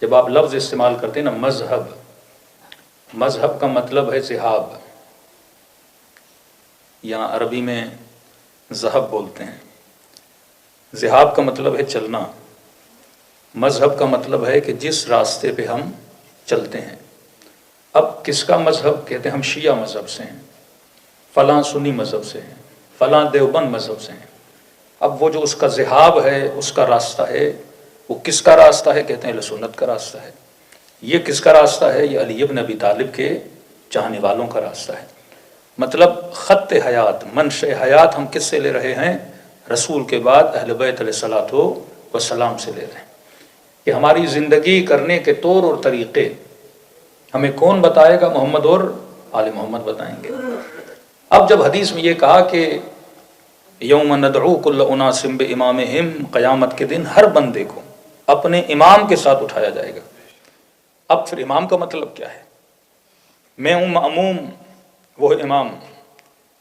جب آپ لفظ استعمال کرتے ہیں نا مذہب، مذہب کا مطلب ہے ذہاب، یہاں عربی میں ذہب بولتے ہیں، ذہاب کا مطلب ہے چلنا، مذہب کا مطلب ہے کہ جس راستے پہ ہم چلتے ہیں۔ اب کس کا مذہب؟ کہتے ہیں ہم شیعہ مذہب سے ہیں، فلاں سنی مذہب سے ہیں، فلاں دیوبند مذہب سے ہیں۔ اب وہ جو اس کا ذہاب ہے، اس کا راستہ ہے، وہ کس کا راستہ ہے؟ کہتے ہیں اہل سنت کا راستہ ہے۔ یہ کس کا راستہ ہے؟ یہ علی ابن ابی طالب کے چاہنے والوں کا راستہ ہے۔ مطلب خط حیات، منشأ حیات ہم کس سے لے رہے ہیں؟ رسول کے بعد اہل بیت علیہ الصلوۃ والسلام سے لے رہے ہیں کہ ہماری زندگی کرنے کے طور اور طریقے ہمیں کون بتائے گا؟ محمد اور آل محمد بتائیں گے۔ اب جب حدیث میں یہ کہا کہ یوم ندعو کل اناس بامامہم، قیامت کے دن ہر بندے کو اپنے امام کے ساتھ اٹھایا جائے گا۔ اب پھر امام کا مطلب کیا ہے؟ میں ہوں مأموم، وہ ہے امام۔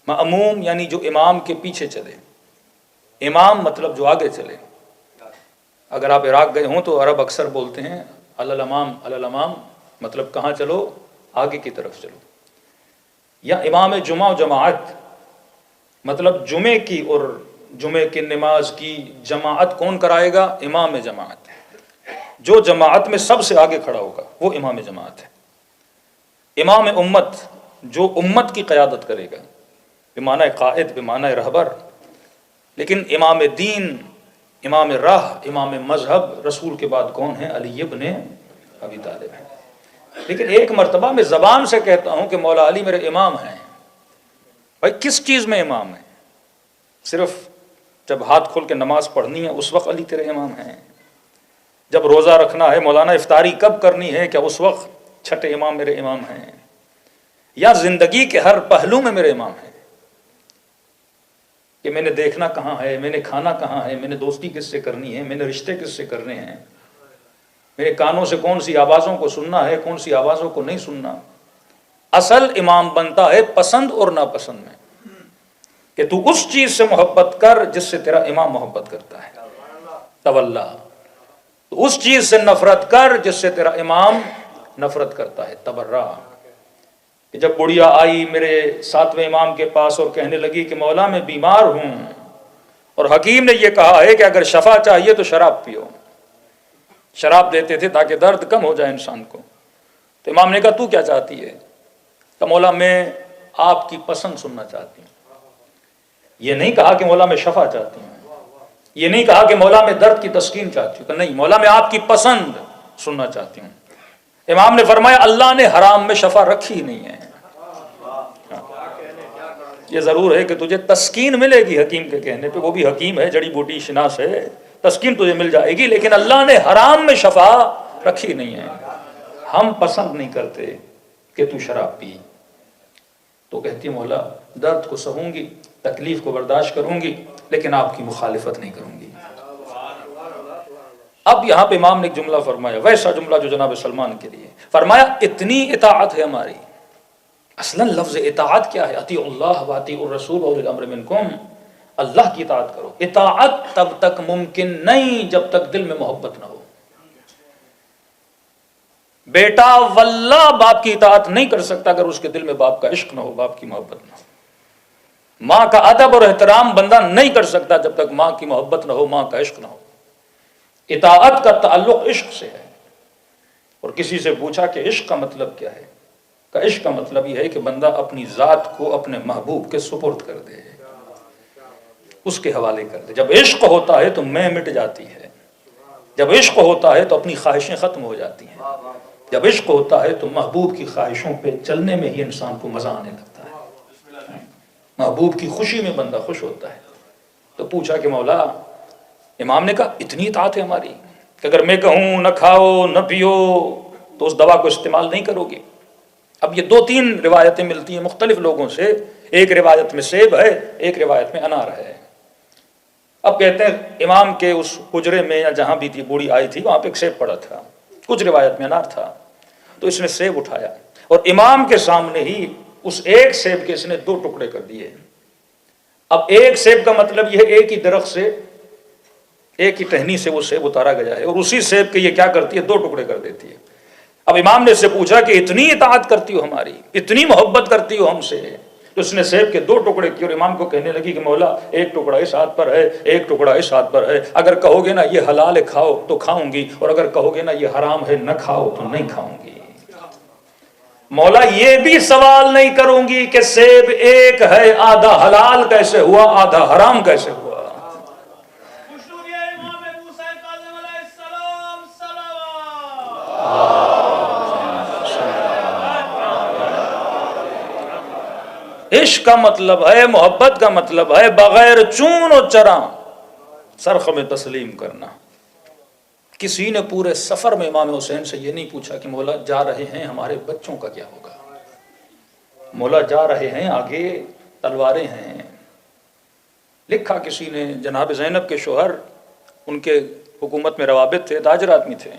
مأموم یعنی جو امام کے پیچھے چلے، امام مطلب جو آگے چلے۔ اگر آپ عراق گئے ہوں تو عرب اکثر بولتے ہیں الامام، الامام مطلب کہاں چلو؟ آگے کی طرف چلو۔ یا امام جمعہ و جماعت مطلب جمعے کی اور جمعے کی نماز کی جماعت کون کرائے گا؟ امام جماعت۔ جو جماعت میں سب سے آگے کھڑا ہوگا وہ امام جماعت ہے۔ امام امت جو امت کی قیادت کرے گا، بمعنی قائد، بمعنی رہبر۔ لیکن امام دین، امام راہ، امام مذہب رسول کے بعد کون ہے؟ علی ابن ابی طالب ہے۔ لیکن ایک مرتبہ میں زبان سے کہتا ہوں کہ مولا علی میرے امام ہیں۔ بھائی کس چیز میں امام ہے؟ صرف جب ہاتھ کھول کے نماز پڑھنی ہے اس وقت علی تیرے امام ہیں؟ جب روزہ رکھنا ہے، مولانا افطاری کب کرنی ہے، کیا اس وقت چھٹے امام میرے امام ہیں؟ یا زندگی کے ہر پہلو میں میرے امام ہیں کہ میں نے دیکھنا کہاں ہے، میں نے کھانا کہاں ہے، میں نے دوستی کس سے کرنی ہے، میں نے رشتے کس سے کرنے ہیں، میرے کانوں سے کون سی آوازوں کو سننا ہے، کون سی آوازوں کو نہیں سننا۔ اصل امام بنتا ہے پسند اور ناپسند میں، کہ تو اس چیز سے محبت کر جس سے تیرا امام محبت کرتا ہے، تولا۔ تو اس چیز سے نفرت کر جس سے تیرا امام نفرت کرتا ہے، تبرہ۔ کہ جب بڑھیا آئی میرے ساتویں امام کے پاس اور کہنے لگی کہ مولا میں بیمار ہوں، اور حکیم نے یہ کہا ہے کہ اگر شفا چاہیے تو شراب پیو۔ شراب دیتے تھے تاکہ درد کم ہو جائے انسان کو۔ تو امام نے کہا تو کیا چاہتی ہے؟ کہ مولا میں آپ کی پسند سننا چاہتی ہوں۔ یہ نہیں کہا کہ مولا میں شفا چاہتی ہوں، یہ نہیں کہا کہ مولا میں درد کی تسکین چاہتی ہوں، کہ نہیں، مولا میں آپ کی پسند سننا چاہتی ہوں۔ امام نے فرمایا اللہ نے حرام میں شفا رکھی نہیں ہے۔ یہ ضرور ہے کہ تجھے تسکین ملے گی حکیم کے کہنے پہ، وہ بھی حکیم ہے، جڑی بوٹی شناس ہے، تسکین تجھے مل جائے گی، لیکن اللہ نے حرام میں شفا رکھی نہیں ہے۔ ہم پسند نہیں کرتے کہ تو شراب پی۔ تو کہتی ہے مولا درد کو سہوں گی، تکلیف کو برداشت کروں گی، لیکن آپ کی مخالفت نہیں کروں گی۔ اب یہاں پہ امام نے ایک جملہ فرمایا، ویسا جملہ جو جناب سلمان کے لیے فرمایا، اتنی اطاعت ہے ہماری۔ اصلا لفظ اطاعت کیا ہے؟ اطیعوا اللہ واطیعوا الرسول واولی الامر منکم، اللہ کی اطاعت کرو۔ اطاعت تب تک ممکن نہیں جب تک دل میں محبت نہ ہو۔ بیٹا واللہ باپ کی اطاعت نہیں کر سکتا اگر اس کے دل میں باپ کا عشق نہ ہو، باپ کی محبت نہ ہو۔ ماں کا ادب اور احترام بندہ نہیں کر سکتا جب تک ماں کی محبت نہ ہو، ماں کا عشق نہ ہو۔ اطاعت کا تعلق عشق سے ہے۔ اور کسی سے پوچھا کہ عشق کا مطلب کیا ہے؟ کہ عشق کا مطلب یہ ہے کہ بندہ اپنی ذات کو اپنے محبوب کے سپرد کر دے، اس کے حوالے کر دے۔ جب عشق ہوتا ہے تو میں مٹ جاتی ہے، جب عشق ہوتا ہے تو اپنی خواہشیں ختم ہو جاتی ہیں، جب عشق ہوتا ہے تو محبوب کی خواہشوں پہ چلنے میں ہی انسان کو مزہ آنے لگتا ہے، محبوب کی خوشی میں بندہ خوش ہوتا ہے۔ تو پوچھا کہ مولا، امام نے کہا اتنی اطاعت ہے ہماری کہ اگر میں کہوں نہ کھاؤ نہ پیو تو اس دوا کو استعمال نہیں کرو گے۔ اب یہ 2-3 روایتیں ملتی ہیں مختلف لوگوں سے، ایک روایت میں سیب ہے، ایک روایت میں انار ہے۔ اب کہتے ہیں امام کے اس حجرے میں یا جہاں بھی تھی بوڑھی آئی تھی وہاں پہ ایک سیب پڑا تھا، کچھ روایت میں انار تھا، تو اس نے سیب اٹھایا اور امام کے سامنے ہی اس ایک سیب کے اس نے 2 ٹکڑے کر دیے۔ اب ایک سیب کا مطلب یہ ہے ایک ہی درخت سے ایک ہی ٹہنی سے وہ سیب اتارا گیا ہے، اور اسی سیب کے یہ کیا کرتی ہے، 2 ٹکڑے کر دیتی ہے۔ اب امام نے اس سے پوچھا کہ اتنی اطاعت کرتی ہو ہماری، اتنی محبت کرتی ہو ہم سے، تو اس نے سیب کے 2 ٹکڑے کیے، اور امام کو کہنے لگی کہ مولا ایک ٹکڑا اس ہاتھ پر ہے، ایک ٹکڑا اس ہاتھ پر ہے، اگر کہو گے نا یہ حلال ہے کھاؤ تو کھاؤں گی، اور اگر کہو گے نا یہ حرام ہے نہ کھاؤ تو نہیں کھاؤں گی۔ مولا یہ بھی سوال نہیں کروں گی کہ سیب ایک ہے، آدھا حلال کیسے ہوا، آدھا حرام کیسے ہوا۔ عشق کا مطلب ہے، محبت کا مطلب ہے بغیر چون و چرا سرخ میں تسلیم کرنا۔ کسی نے پورے سفر میں امام حسین سے یہ نہیں پوچھا کہ مولا جا رہے ہیں ہمارے بچوں کا کیا ہوگا، مولا جا رہے ہیں آگے تلواریں ہیں۔ لکھا کسی نے، جناب زینب کے شوہر، ان کے حکومت میں روابط تھے، تاجر آدمی تھے،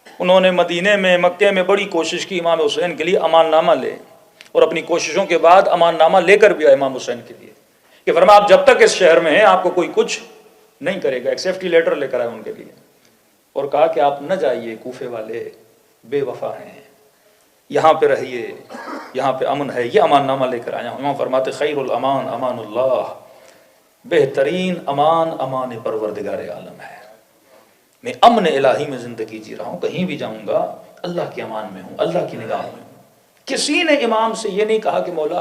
انہوں نے مدینے میں مکے میں بڑی کوشش کی امام حسین کے لیے امان نامہ لے، اور اپنی کوششوں کے بعد امان نامہ لے کر بھی آئے امام حسین کے لیے کہ فرمایا آپ جب تک اس شہر میں ہیں آپ کو کوئی کچھ نہیں کرے گا، ایک سیفٹی لیٹر لے کر آئے ان کے لیے، اور کہا کہ آپ نہ جائیے، کوفے والے بے وفا ہیں، یہاں پہ رہیے، یہاں پہ امن ہے، یہ امان نامہ لے کر آیا ہوں۔ امام فرماتے خیر الامان امان اللہ، بہترین امان امان پروردگار عالم ہے، میں امن الہی میں زندگی جی رہا ہوں، کہیں بھی جاؤں گا اللہ کے امان میں ہوں، اللہ کی نگاہ میں ہوں۔ کسی نے امام سے یہ نہیں کہا کہ مولا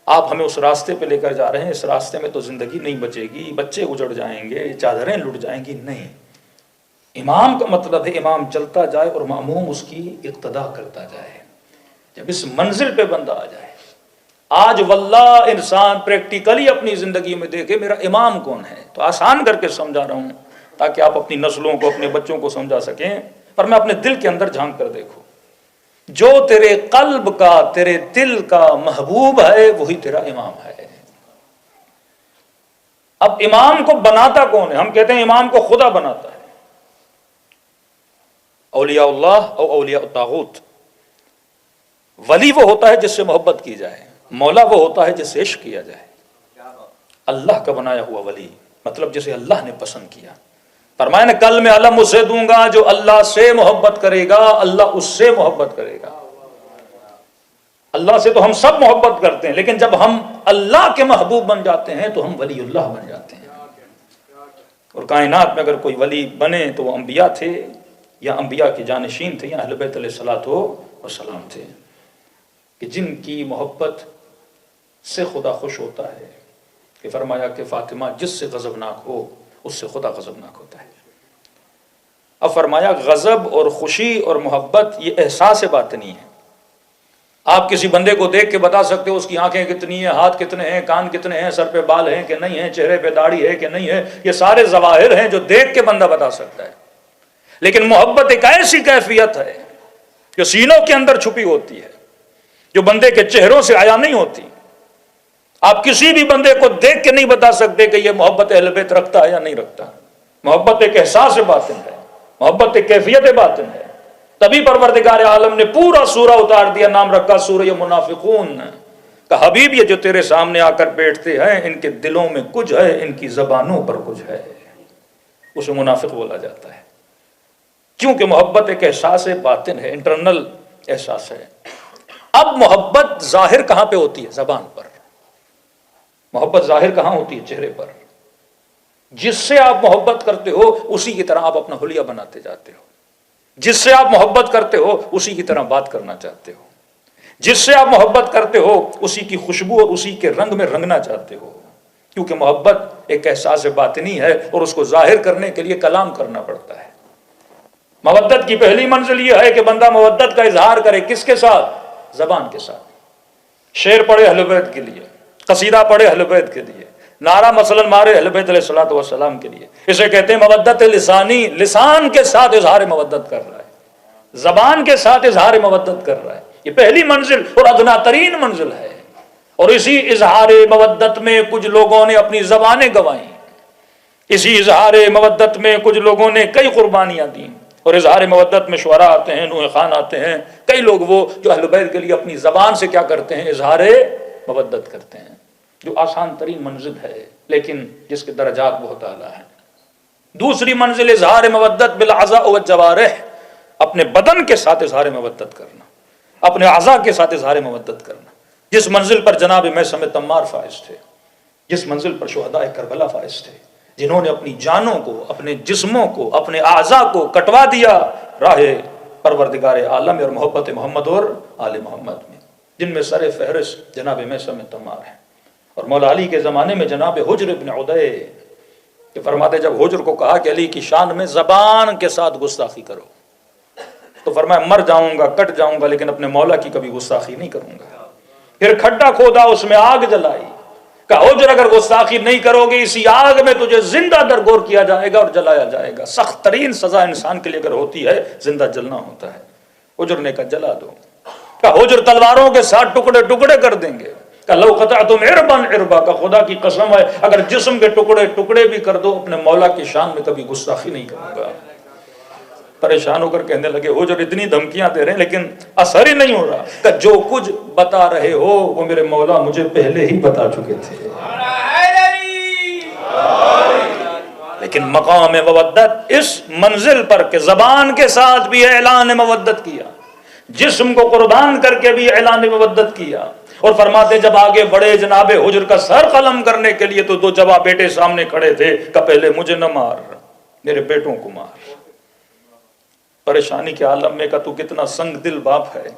آپ ہمیں اس راستے پہ لے کر جا رہے ہیں، اس راستے میں تو زندگی نہیں بچے گی، بچے اجڑ جائیں گے، چادریں لٹ جائیں گی، نہیں۔ امام کا مطلب ہے امام چلتا جائے اور مأموم اس کی اقتدا کرتا جائے۔ جب اس منزل پہ بندہ آ جائے، آج واللہ انسان پریکٹیکلی اپنی زندگی میں دیکھے میرا امام کون ہے، تو آسان کر کے سمجھا رہا ہوں تاکہ آپ اپنی نسلوں کو، اپنے بچوں کو سمجھا سکیں، پر میں اپنے دل کے اندر جھانک کر دیکھو، جو تیرے قلب کا، تیرے دل کا محبوب ہے وہی تیرا امام ہے۔ اب امام کو بناتا کون ہے؟ ہم کہتے ہیں امام کو خدا بناتا ہے، اولیاء اللہ اور اولیاء الطاغوت۔ ولی وہ ہوتا ہے جس سے محبت کی جائے، مولا وہ ہوتا ہے جس سے عشق کیا جائے۔ اللہ کا بنایا ہوا ولی مطلب جسے اللہ نے پسند کیا۔ فرمایا نا کل میں علم اسے دوں گا جو اللہ سے محبت کرے گا، اللہ اس سے محبت کرے گا۔ اللہ سے تو ہم سب محبت کرتے ہیں، لیکن جب ہم اللہ کے محبوب بن جاتے ہیں تو ہم ولی اللہ بن جاتے ہیں۔ اور کائنات میں اگر کوئی ولی بنے تو وہ انبیاء تھے، یا انبیاء کے جانشین تھے، یا اہل بیت علیہ الصلوۃ والسلام تھے، کہ جن کی محبت سے خدا خوش ہوتا ہے، کہ فرمایا کہ فاطمہ جس سے غضبناک ہو اس سے خدا غضبناک ہوتا ہے۔ اب فرمایا غضب اور خوشی اور محبت یہ احساس باطنی ہے۔ آپ کسی بندے کو دیکھ کے بتا سکتے ہو اس کی آنکھیں کتنی ہیں، ہاتھ کتنے ہیں، کان کتنے ہیں، سر پہ بال ہیں کہ نہیں ہیں، چہرے پہ داڑھی ہے کہ نہیں ہے، یہ سارے ظواہر ہیں جو دیکھ کے بندہ بتا سکتا ہے۔ لیکن محبت ایک ایسی کیفیت ہے جو سینوں کے اندر چھپی ہوتی ہے، جو بندے کے چہروں سے عیاں نہیں ہوتی۔ آپ کسی بھی بندے کو دیکھ کے نہیں بتا سکتے کہ یہ محبت اہل بیت رکھتا ہے یا نہیں رکھتا۔ محبت ایک احساس باطن ہے، محبت ایک کیفیت باطن ہے۔ تبھی پروردگار عالم نے پورا سورہ اتار دیا، نام رکھا سورہ منافقون کہ حبیب یہ جو تیرے سامنے آ کر بیٹھتے ہیں ان کے دلوں میں کچھ ہے، ان کی زبانوں پر کچھ ہے، اسے منافق بولا جاتا ہے، کیونکہ محبت ایک احساس باطن ہے، انٹرنل احساس ہے۔ اب محبت ظاہر کہاں پہ ہوتی ہے؟ زبان پر۔ محبت ظاہر کہاں ہوتی ہے؟ چہرے پر۔ جس سے آپ محبت کرتے ہو اسی کی طرح آپ اپنا حلیہ بناتے جاتے ہو، جس سے آپ محبت کرتے ہو اسی کی طرح بات کرنا چاہتے ہو، جس سے آپ محبت کرتے ہو اسی کی خوشبو اور اسی کے رنگ میں رنگنا چاہتے ہو، کیونکہ محبت ایک احساس باطنی ہے اور اس کو ظاہر کرنے کے لیے کلام کرنا پڑتا ہے۔ مودت کی پہلی منزل یہ ہے کہ بندہ مودت کا اظہار کرے، کس کے ساتھ؟ زبان کے ساتھ۔ شعر پڑھے اہل بیت کے لیے، قصیدہ پڑھے اہل بیت کے لیے، نعرہ مثلا مارے اہل بیت علیہ الصلوۃ والسلام کے لیے، اسے کہتے ہیں مودت لسانی، لسان کے ساتھ اظہار مودت کر رہا ہے، زبان کے ساتھ اظہار مودت کر رہا ہے۔ یہ پہلی منزل اور ادنا ترین منزل ہے، اور اسی اظہار مودت میں کچھ لوگوں نے اپنی زبانیں گنوائیں، اسی اظہار مودت میں کچھ لوگوں نے کئی قربانیاں دیں، اور اظہار مودت میں شعراء آتے ہیں، نوح خان آتے ہیں، کئی لوگ وہ جو اہل بیت کے لیے اپنی زبان سے کیا کرتے ہیں؟ اظہار مودت کرتے ہیں، جو آسان ترین منزل ہے لیکن جس کے درجات بہت اعلیٰ ہیں۔ دوسری منزل اظہار مودت بالاعضاء والجوارح، اپنے بدن کے ساتھ اظہار مودت کرنا، اپنے اعضاء کے ساتھ اظہار مودت کرنا، جس منزل پر جناب میثم تمار فائز تھے، جس منزل پر شہداء کربلا فائز تھے، جنہوں نے اپنی جانوں کو، اپنے جسموں کو، اپنے اعضاء کو کٹوا دیا راہ پروردگار عالم اور محبت محمد اور آل محمد میں، جن میں سر فہرست جناب میثم تمار ہیں۔ اور مولا علی کے زمانے میں جناب حجر ابن عدی کہ فرماتے جب حجر کو کہا کہ علی کی شان میں زبان کے ساتھ گستاخی کرو، تو فرمایا مر جاؤں گا، کٹ جاؤں گا، لیکن اپنے مولا کی کبھی گستاخی نہیں کروں گا۔ پھر کھڈا کھودا، اس میں آگ جلائی، کہا حجر اگر گستاخی نہیں کرو گے اسی آگ میں تجھے زندہ درگور کیا جائے گا اور جلایا جائے گا۔ سخت ترین سزا انسان کے لیے اگر ہوتی ہے زندہ جلنا ہوتا ہے۔ حجر نے کہا جلا دو، کہا حجر تلواروں کے ساتھ ٹکڑے ٹکڑے کر دیں گے، کہ لو قطعتم عربا عربا، کا خدا کی قسم ہے اگر جسم کے ٹکڑے ٹکڑے بھی کر دو اپنے مولا کی شان میں کبھی گستاخی نہیں کروں گا۔ پریشان ہو کر کہنے لگے حجر اتنی دھمکیاں دے رہے ہیں لیکن اثر ہی نہیں ہو رہا، کہ جو کچھ بتا رہے ہو وہ میرے مولا مجھے پہلے ہی بتا چکے تھے۔ لیکن مقام مودت اس منزل پر کہ زبان کے ساتھ بھی اعلان مودت کیا، جسم کو قربان کر کے بھی اعلان مودت کیا، اور فرماتے جب آگے بڑے جناب حجر کا سر قلم کرنے کے لیے تو دو جواب بیٹے سامنے کھڑے تھے کہ پہلے مجھے نہ مار، میرے بیٹوں کو مار۔ پریشانی کے عالم میں کہ تو کتنا سنگ دل باپ ہے،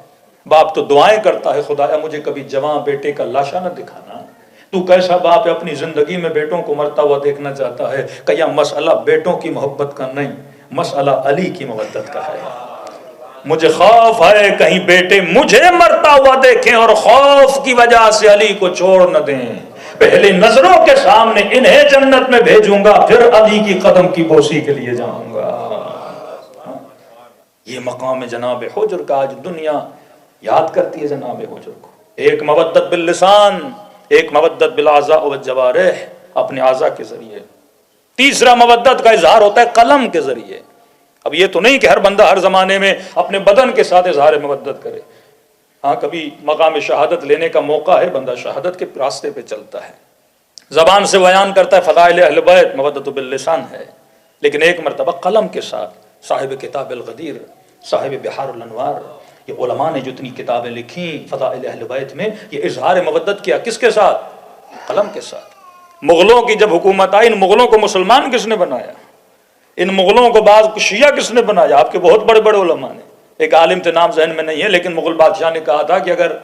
باپ تو دعائیں کرتا ہے خدایا مجھے کبھی جوان بیٹے کا لاشا نہ دکھانا، تو کیسا باپ ہے اپنی زندگی میں بیٹوں کو مرتا ہوا دیکھنا چاہتا ہے، کہ یہ مسئلہ بیٹوں کی محبت کا نہیں، مسئلہ علی کی محبت کا ہے۔ مجھے خوف ہے کہیں بیٹے مجھے مرتا ہوا دیکھیں اور خوف کی وجہ سے علی کو چھوڑ نہ دیں، پہلے نظروں کے سامنے انہیں جنت میں بھیجوں گا پھر علی کی قدم کی بوسی کے لیے جاؤں گا۔ یہ مقام جناب حجر کا آج دنیا یاد کرتی ہے جناب حجر کو۔ ایک مودت باللسان، ایک مودت بالاعضاء والجوارح، اپنے اعضاء کے ذریعے۔ تیسرا مودت کا اظہار ہوتا ہے قلم کے ذریعے۔ اب یہ تو نہیں کہ ہر بندہ ہر زمانے میں اپنے بدن کے ساتھ اظہار مودت کرے، ہاں کبھی مقام شہادت لینے کا موقع ہے بندہ شہادت کے راستے پہ چلتا ہے، زبان سے بیان کرتا ہے فضائل اہل بیت، مودت باللسان ہے، لیکن ایک مرتبہ قلم کے ساتھ صاحب کتاب الغدیر، صاحب بحار الانوار، یہ علماء نے جو اتنی کتابیں لکھیں فضائل اہل بیت میں، یہ اظہار مودت کیا کس کے ساتھ؟ قلم کے ساتھ۔ مغلوں کی جب حکومت آئی، ان مغلوں کو مسلمان کس نے بنایا؟ ان مغلوں کو بعض شیعہ کس نے بنایا؟ آپ کے بہت بڑے بڑے علماء نے، ایک عالم تھے نام ذہن میں نہیں ہے، لیکن مغل بادشاہ نے کہا تھا کہ اگر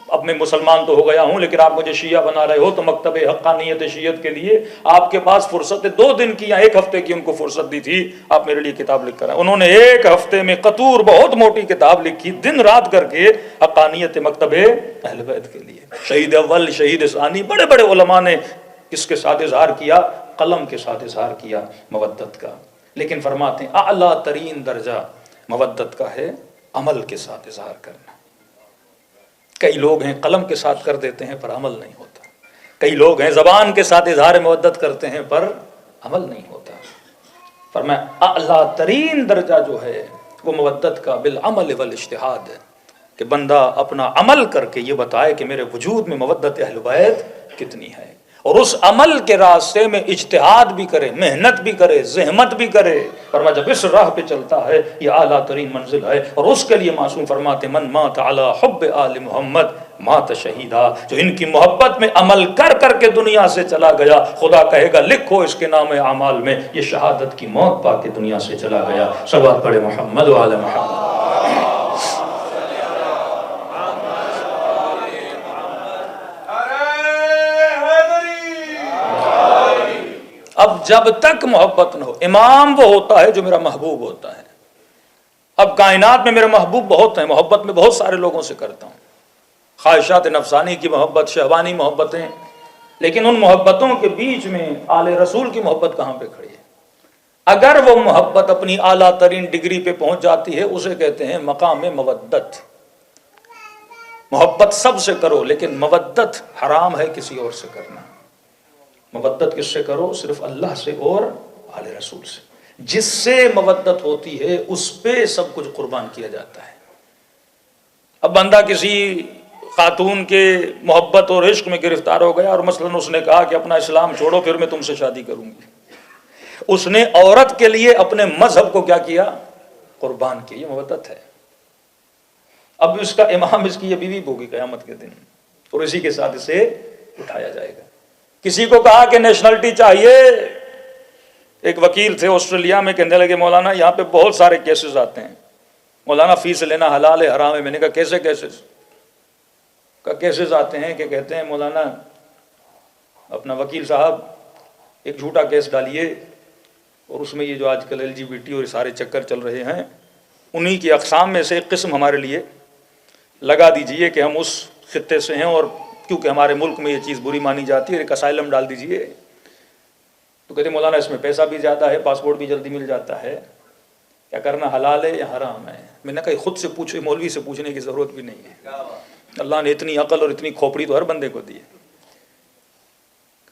اب میں مسلمان تو ہو گیا ہوں لیکن آپ مجھے شیعہ بنا رہے ہو تو مکتب حقانیت شیعت کے لیے آپ کے پاس فرصت ہے، 2 دن کی یا 1 ہفتے کی ان کو فرصت دی تھی، آپ میرے لیے کتاب لکھ کر آئے۔ انہوں نے 1 ہفتے میں قطور بہت موٹی کتاب لکھی، دن رات کر کے حقانیت مکتب اہل بیت کے لیے۔ شہید اول، شہید ثانی، بڑے بڑے علماء نے کس کے ساتھ اظہار کیا؟ قلم کے ساتھ اظہار کیا مودت کا۔ لیکن فرماتے ہیں اعلیٰ ترین درجہ مودت کا ہے عمل کے ساتھ اظہار کرنا۔ کئی لوگ ہیں قلم کے ساتھ کر دیتے ہیں پر عمل نہیں ہوتا، کئی لوگ ہیں زبان کے ساتھ اظہار مودت کرتے ہیں پر عمل نہیں ہوتا۔ فرمایا اعلیٰ ترین درجہ جو ہے وہ مودت کا بالعمل والاجتہاد ہے، کہ بندہ اپنا عمل کر کے یہ بتائے کہ میرے وجود میں مودت اہل بیت کتنی ہے، اور اس عمل کے راستے میں اجتہاد بھی کرے، محنت بھی کرے، زحمت بھی کرے۔ فرمایا جب اس راہ پہ چلتا ہے یہ اعلیٰ ترین منزل ہے، اور اس کے لیے معصوم فرماتے من مات علی حب آل محمد مات شہیدا، جو ان کی محبت میں عمل کر کر کے دنیا سے چلا گیا، خدا کہے گا لکھو اس کے نام اعمال میں یہ شہادت کی موت پا کے دنیا سے چلا گیا۔ صلوات پڑھے محمد و آل محمد۔ اب جب تک محبت نہ ہو، امام وہ ہوتا ہے جو میرا محبوب ہوتا ہے۔ اب کائنات میں میرے محبوب بہت ہیں، محبت میں بہت سارے لوگوں سے کرتا ہوں، خواہشات نفسانی کی محبت، شہوانی محبتیں، لیکن ان محبتوں کے بیچ میں آل رسول کی محبت کہاں پہ کھڑی ہے؟ اگر وہ محبت اپنی اعلیٰ ترین ڈگری پہ پہنچ جاتی ہے اسے کہتے ہیں مقام مودت۔ محبت سب سے کرو لیکن مودت حرام ہے کسی اور سے کرنا۔ مودت کس سے کرو؟ صرف اللہ سے اور آل رسول سے۔ جس سے مودت ہوتی ہے اس پہ سب کچھ قربان کیا جاتا ہے۔ اب بندہ کسی خاتون کے محبت اور عشق میں گرفتار ہو گیا اور مثلاً اس نے کہا کہ اپنا اسلام چھوڑو پھر میں تم سے شادی کروں گی، اس نے عورت کے لیے اپنے مذہب کو کیا کیا؟ قربان کیا. یہ مودت ہے. اب اس کا امام اس کی یہ بیوی ہوگی قیامت کے دن، اور اسی کے ساتھ اسے اٹھایا جائے گا. کسی کو کہا کہ نیشنلٹی چاہیے، ایک وکیل تھے آسٹریلیا میں، کہنے لگے مولانا یہاں پہ بہت سارے کیسز آتے ہیں، مولانا فیس لینا حلال ہے حرام ہے. میں نے کہا کیسے کیسز آتے ہیں؟ کہ کہتے ہیں مولانا اپنا وکیل صاحب ایک جھوٹا کیس ڈالیے، اور اس میں یہ جو آج کل LGBT اور سارے چکر چل رہے ہیں انہی کی اقسام میں سے ایک قسم ہمارے لیے لگا دیجئے کہ ہم اس خطے سے ہیں، اور کیونکہ ہمارے ملک میں یہ چیز بری مانی جاتی ہے، ایک اسائلم ڈال دیجئے. تو کہتے مولانا اس میں پیسہ بھی زیادہ ہے، پاسپورٹ بھی جلدی مل جاتا ہے، کیا کرنا حلال ہے یا حرام ہے؟ میں نے کہا خود سے پوچھے، مولوی سے پوچھنے کی ضرورت بھی نہیں ہے. اللہ نے اتنی عقل اور اتنی کھوپڑی تو ہر بندے کو دی ہے.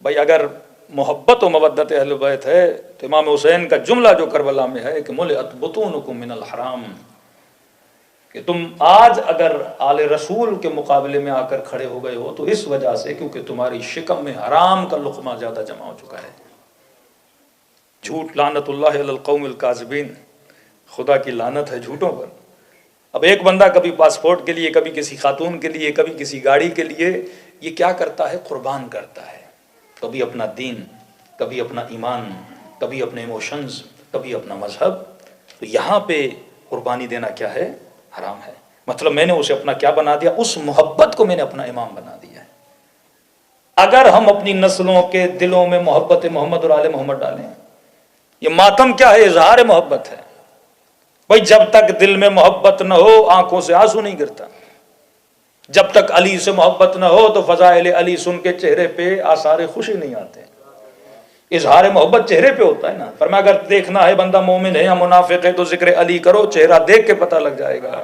بھائی اگر محبت و مودت اہل بیت ہے تو امام حسین کا جملہ جو کربلا میں ہے کہ ملئت بطونکم من الحرام، کہ تم آج اگر آل رسول کے مقابلے میں آ کر کھڑے ہو گئے ہو تو اس وجہ سے کیونکہ تمہاری شکم میں حرام کا لقمہ زیادہ جمع ہو چکا ہے. جھوٹ، لعنت اللہ علی القوم الکاذبین، خدا کی لعنت ہے جھوٹوں پر. اب ایک بندہ کبھی پاسپورٹ کے لیے، کبھی کسی خاتون کے لیے، کبھی کسی گاڑی کے لیے یہ کیا کرتا ہے؟ قربان کرتا ہے. کبھی اپنا دین، کبھی اپنا ایمان، کبھی اپنے ایموشنز، کبھی اپنا مذہب. تو یہاں پہ قربانی دینا کیا ہے؟ حرام ہے. مطلب میں نے اسے اپنا کیا بنا دیا؟ اس محبت کو میں نے اپنا امام بنا دیا ہے. اگر ہم اپنی نسلوں کے دلوں میں محبت محمد اور آل محمد ڈالیں، یہ ماتم کیا ہے؟ اظہار محبت ہے. بھائی جب تک دل میں محبت نہ ہو آنکھوں سے آنسو نہیں گرتا. جب تک علی سے محبت نہ ہو تو فضائل علی سن کے چہرے پہ آثار خوشی نہیں آتے. اظہار محبت چہرے پہ ہوتا ہے نا. فرمایا اگر دیکھنا ہے بندہ مومن ہے یا منافق ہے تو ذکر علی کرو، چہرہ دیکھ کے پتہ لگ جائے گا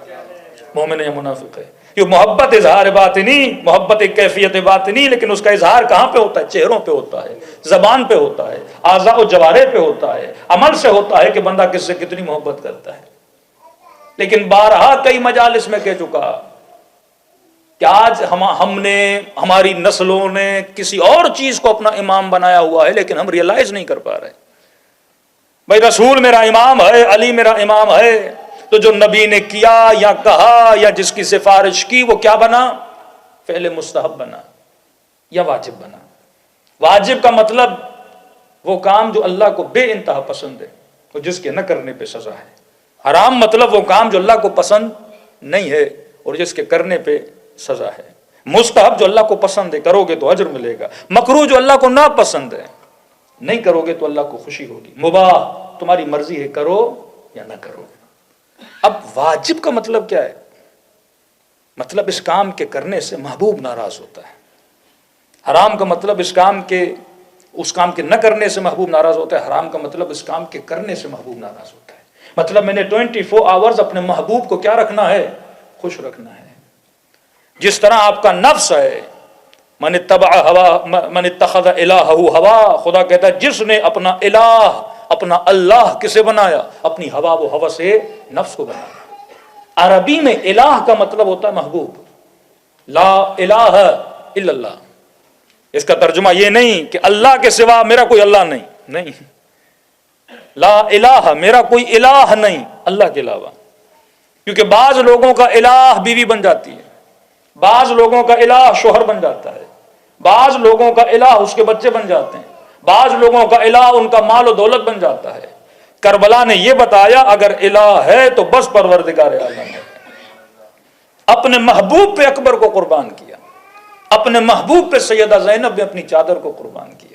مومن ہے یا منافق ہے. یہ محبت اظہار باطنی، محبت ایک کیفیت باطنی، لیکن اس کا اظہار کہاں پہ ہوتا ہے؟ چہروں پہ ہوتا ہے، زبان پہ ہوتا ہے، اعضاء و جوارح پہ ہوتا ہے، عمل سے ہوتا ہے کہ بندہ کس سے کتنی محبت کرتا ہے. لیکن بارہا کئی مجالس میں کہہ چکا کہ آج ہم نے، ہماری نسلوں نے کسی اور چیز کو اپنا امام بنایا ہوا ہے لیکن ہم ریئلائز نہیں کر پا رہے. بھائی رسول میرا امام ہے، علی میرا امام ہے، تو جو نبی نے کیا یا کہا یا جس کی سفارش کی وہ کیا بنا؟ فعل مستحب بنا یا واجب بنا. واجب کا مطلب وہ کام جو اللہ کو بے انتہا پسند ہے اور جس کے نہ کرنے پہ سزا ہے. حرام مطلب وہ کام جو اللہ کو پسند نہیں ہے اور جس کے کرنے پہ سزا ہے. مستحب جو اللہ کو پسند ہے کرو گے تو اجر ملے گا. مکروہ جو اللہ کو ناپسند ہے نہیں کرو گے تو اللہ کو خوشی ہوگی. مباح تمہاری مرضی ہے کرو یا نہ کرو. اب واجب کا مطلب کیا ہے؟ مطلب اس کام کے کرنے سے محبوب ناراض ہوتا ہے. حرام کا مطلب اس کام کے نہ کرنے سے محبوب ناراض ہوتا ہے. حرام کا مطلب اس کام کے کرنے سے محبوب ناراض ہوتا ہے. مطلب میں نے 24 آورز اپنے محبوب کو کیا رکھنا ہے؟ خوش رکھنا ہے. جس طرح آپ کا نفس ہے، من اتخذ الہہ ہوا، خدا کہتا ہے جس نے اپنا الہ، اپنا اللہ کسے بنایا؟ اپنی ہوا و ہوس سے نفس کو بنایا. عربی میں الہ کا مطلب ہوتا ہے محبوب. لا الہ الا اللہ. اس کا ترجمہ یہ نہیں کہ اللہ کے سوا میرا کوئی اللہ نہیں. لا الہ، میرا کوئی الہ نہیں اللہ کے علاوہ. کیونکہ بعض لوگوں کا الہ بیوی بن جاتی ہے، بعض لوگوں کا الہ شوہر بن جاتا ہے، بعض لوگوں کا الہ اس کے بچے بن جاتے ہیں، بعض لوگوں کا الہ ان کا مال و دولت بن جاتا ہے. کربلا نے یہ بتایا اگر الہ ہے تو بس پروردگار عالم ہے. اپنے محبوب پہ اکبر کو قربان کیا، اپنے محبوب پہ سیدہ زینب نے اپنی چادر کو قربان کیا.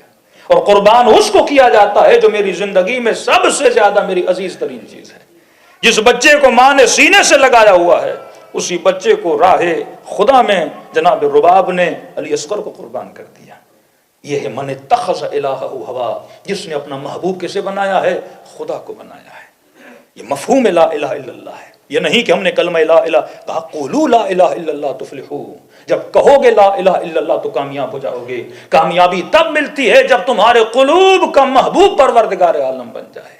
اور قربان اس کو کیا جاتا ہے جو میری زندگی میں سب سے زیادہ میری عزیز ترین چیز ہے. جس بچے کو ماں نے سینے سے لگایا ہوا ہے اسی بچے کو راہ خدا میں جناب رباب نے علی اصغر کو قربان کر دیا. یہ ہے من اتخذ الہہ ہوا، جس نے اپنا محبوب کسے بنایا ہے؟ خدا کو بنایا ہے. یہ مفہوم لا الہ الا اللہ ہے. یہ نہیں کہ ہم نے کلمہ لا الہ کہا، قولوا لا الہ الا اللہ تفلحوا. جب کہو گے لا الہ الا اللہ تو کامیاب ہو جاؤ گے. کامیابی تب ملتی ہے جب تمہارے قلوب کا محبوب پروردگار عالم بن جائے.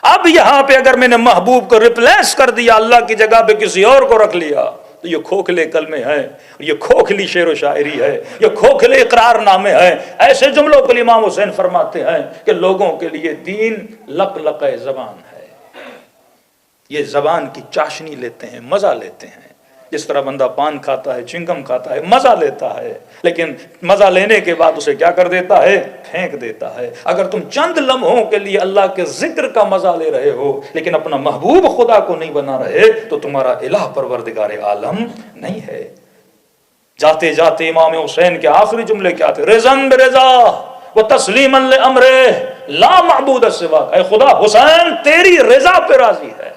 اب یہاں پہ اگر میں نے محبوب کو ریپلیس کر دیا، اللہ کی جگہ پہ کسی اور کو رکھ لیا، تو یہ کھوکھلے کلمے ہیں، یہ کھوکھلی شعر و شاعری ہے، یہ کھوکھلے اقرار نامے ہیں۔ ایسے جملوں پر امام حسین فرماتے ہیں کہ لوگوں کے لیے دین لق لق زبان ہے، یہ زبان کی چاشنی لیتے ہیں، مزہ لیتے ہیں، جس طرح بندہ پان کھاتا ہے، چنگم کھاتا ہے، مزہ لیتا ہے، لیکن مزہ لینے کے بعد اسے کیا کر دیتا ہے؟ پھینک دیتا ہے۔ اگر تم چند لمحوں کے لیے اللہ کے ذکر کا مزہ لے رہے ہو لیکن اپنا محبوب خدا کو نہیں بنا رہے تو تمہارا الہ پروردگار عالم نہیں ہے۔ جاتے جاتے امام حسین کے آخری جملے کیا تھے؟ رضن برضا و تسلیما لامرہ لا معبود سواک۔ اے خدا، حسین تیری رضا پہ راضی ہے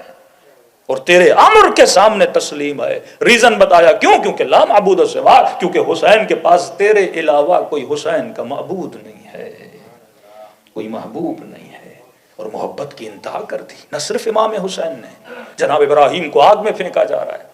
اور تیرے امر کے سامنے تسلیم ہے۔ ریزن بتایا کیوں؟ کیونکہ لا معبود سوا، کیونکہ حسین کے پاس تیرے علاوہ کوئی حسین کا معبود نہیں ہے، کوئی محبوب نہیں ہے۔ اور محبت کی انتہا کر دی نہ صرف امام حسین نے، جناب ابراہیم کو آگ میں پھینکا جا رہا ہے،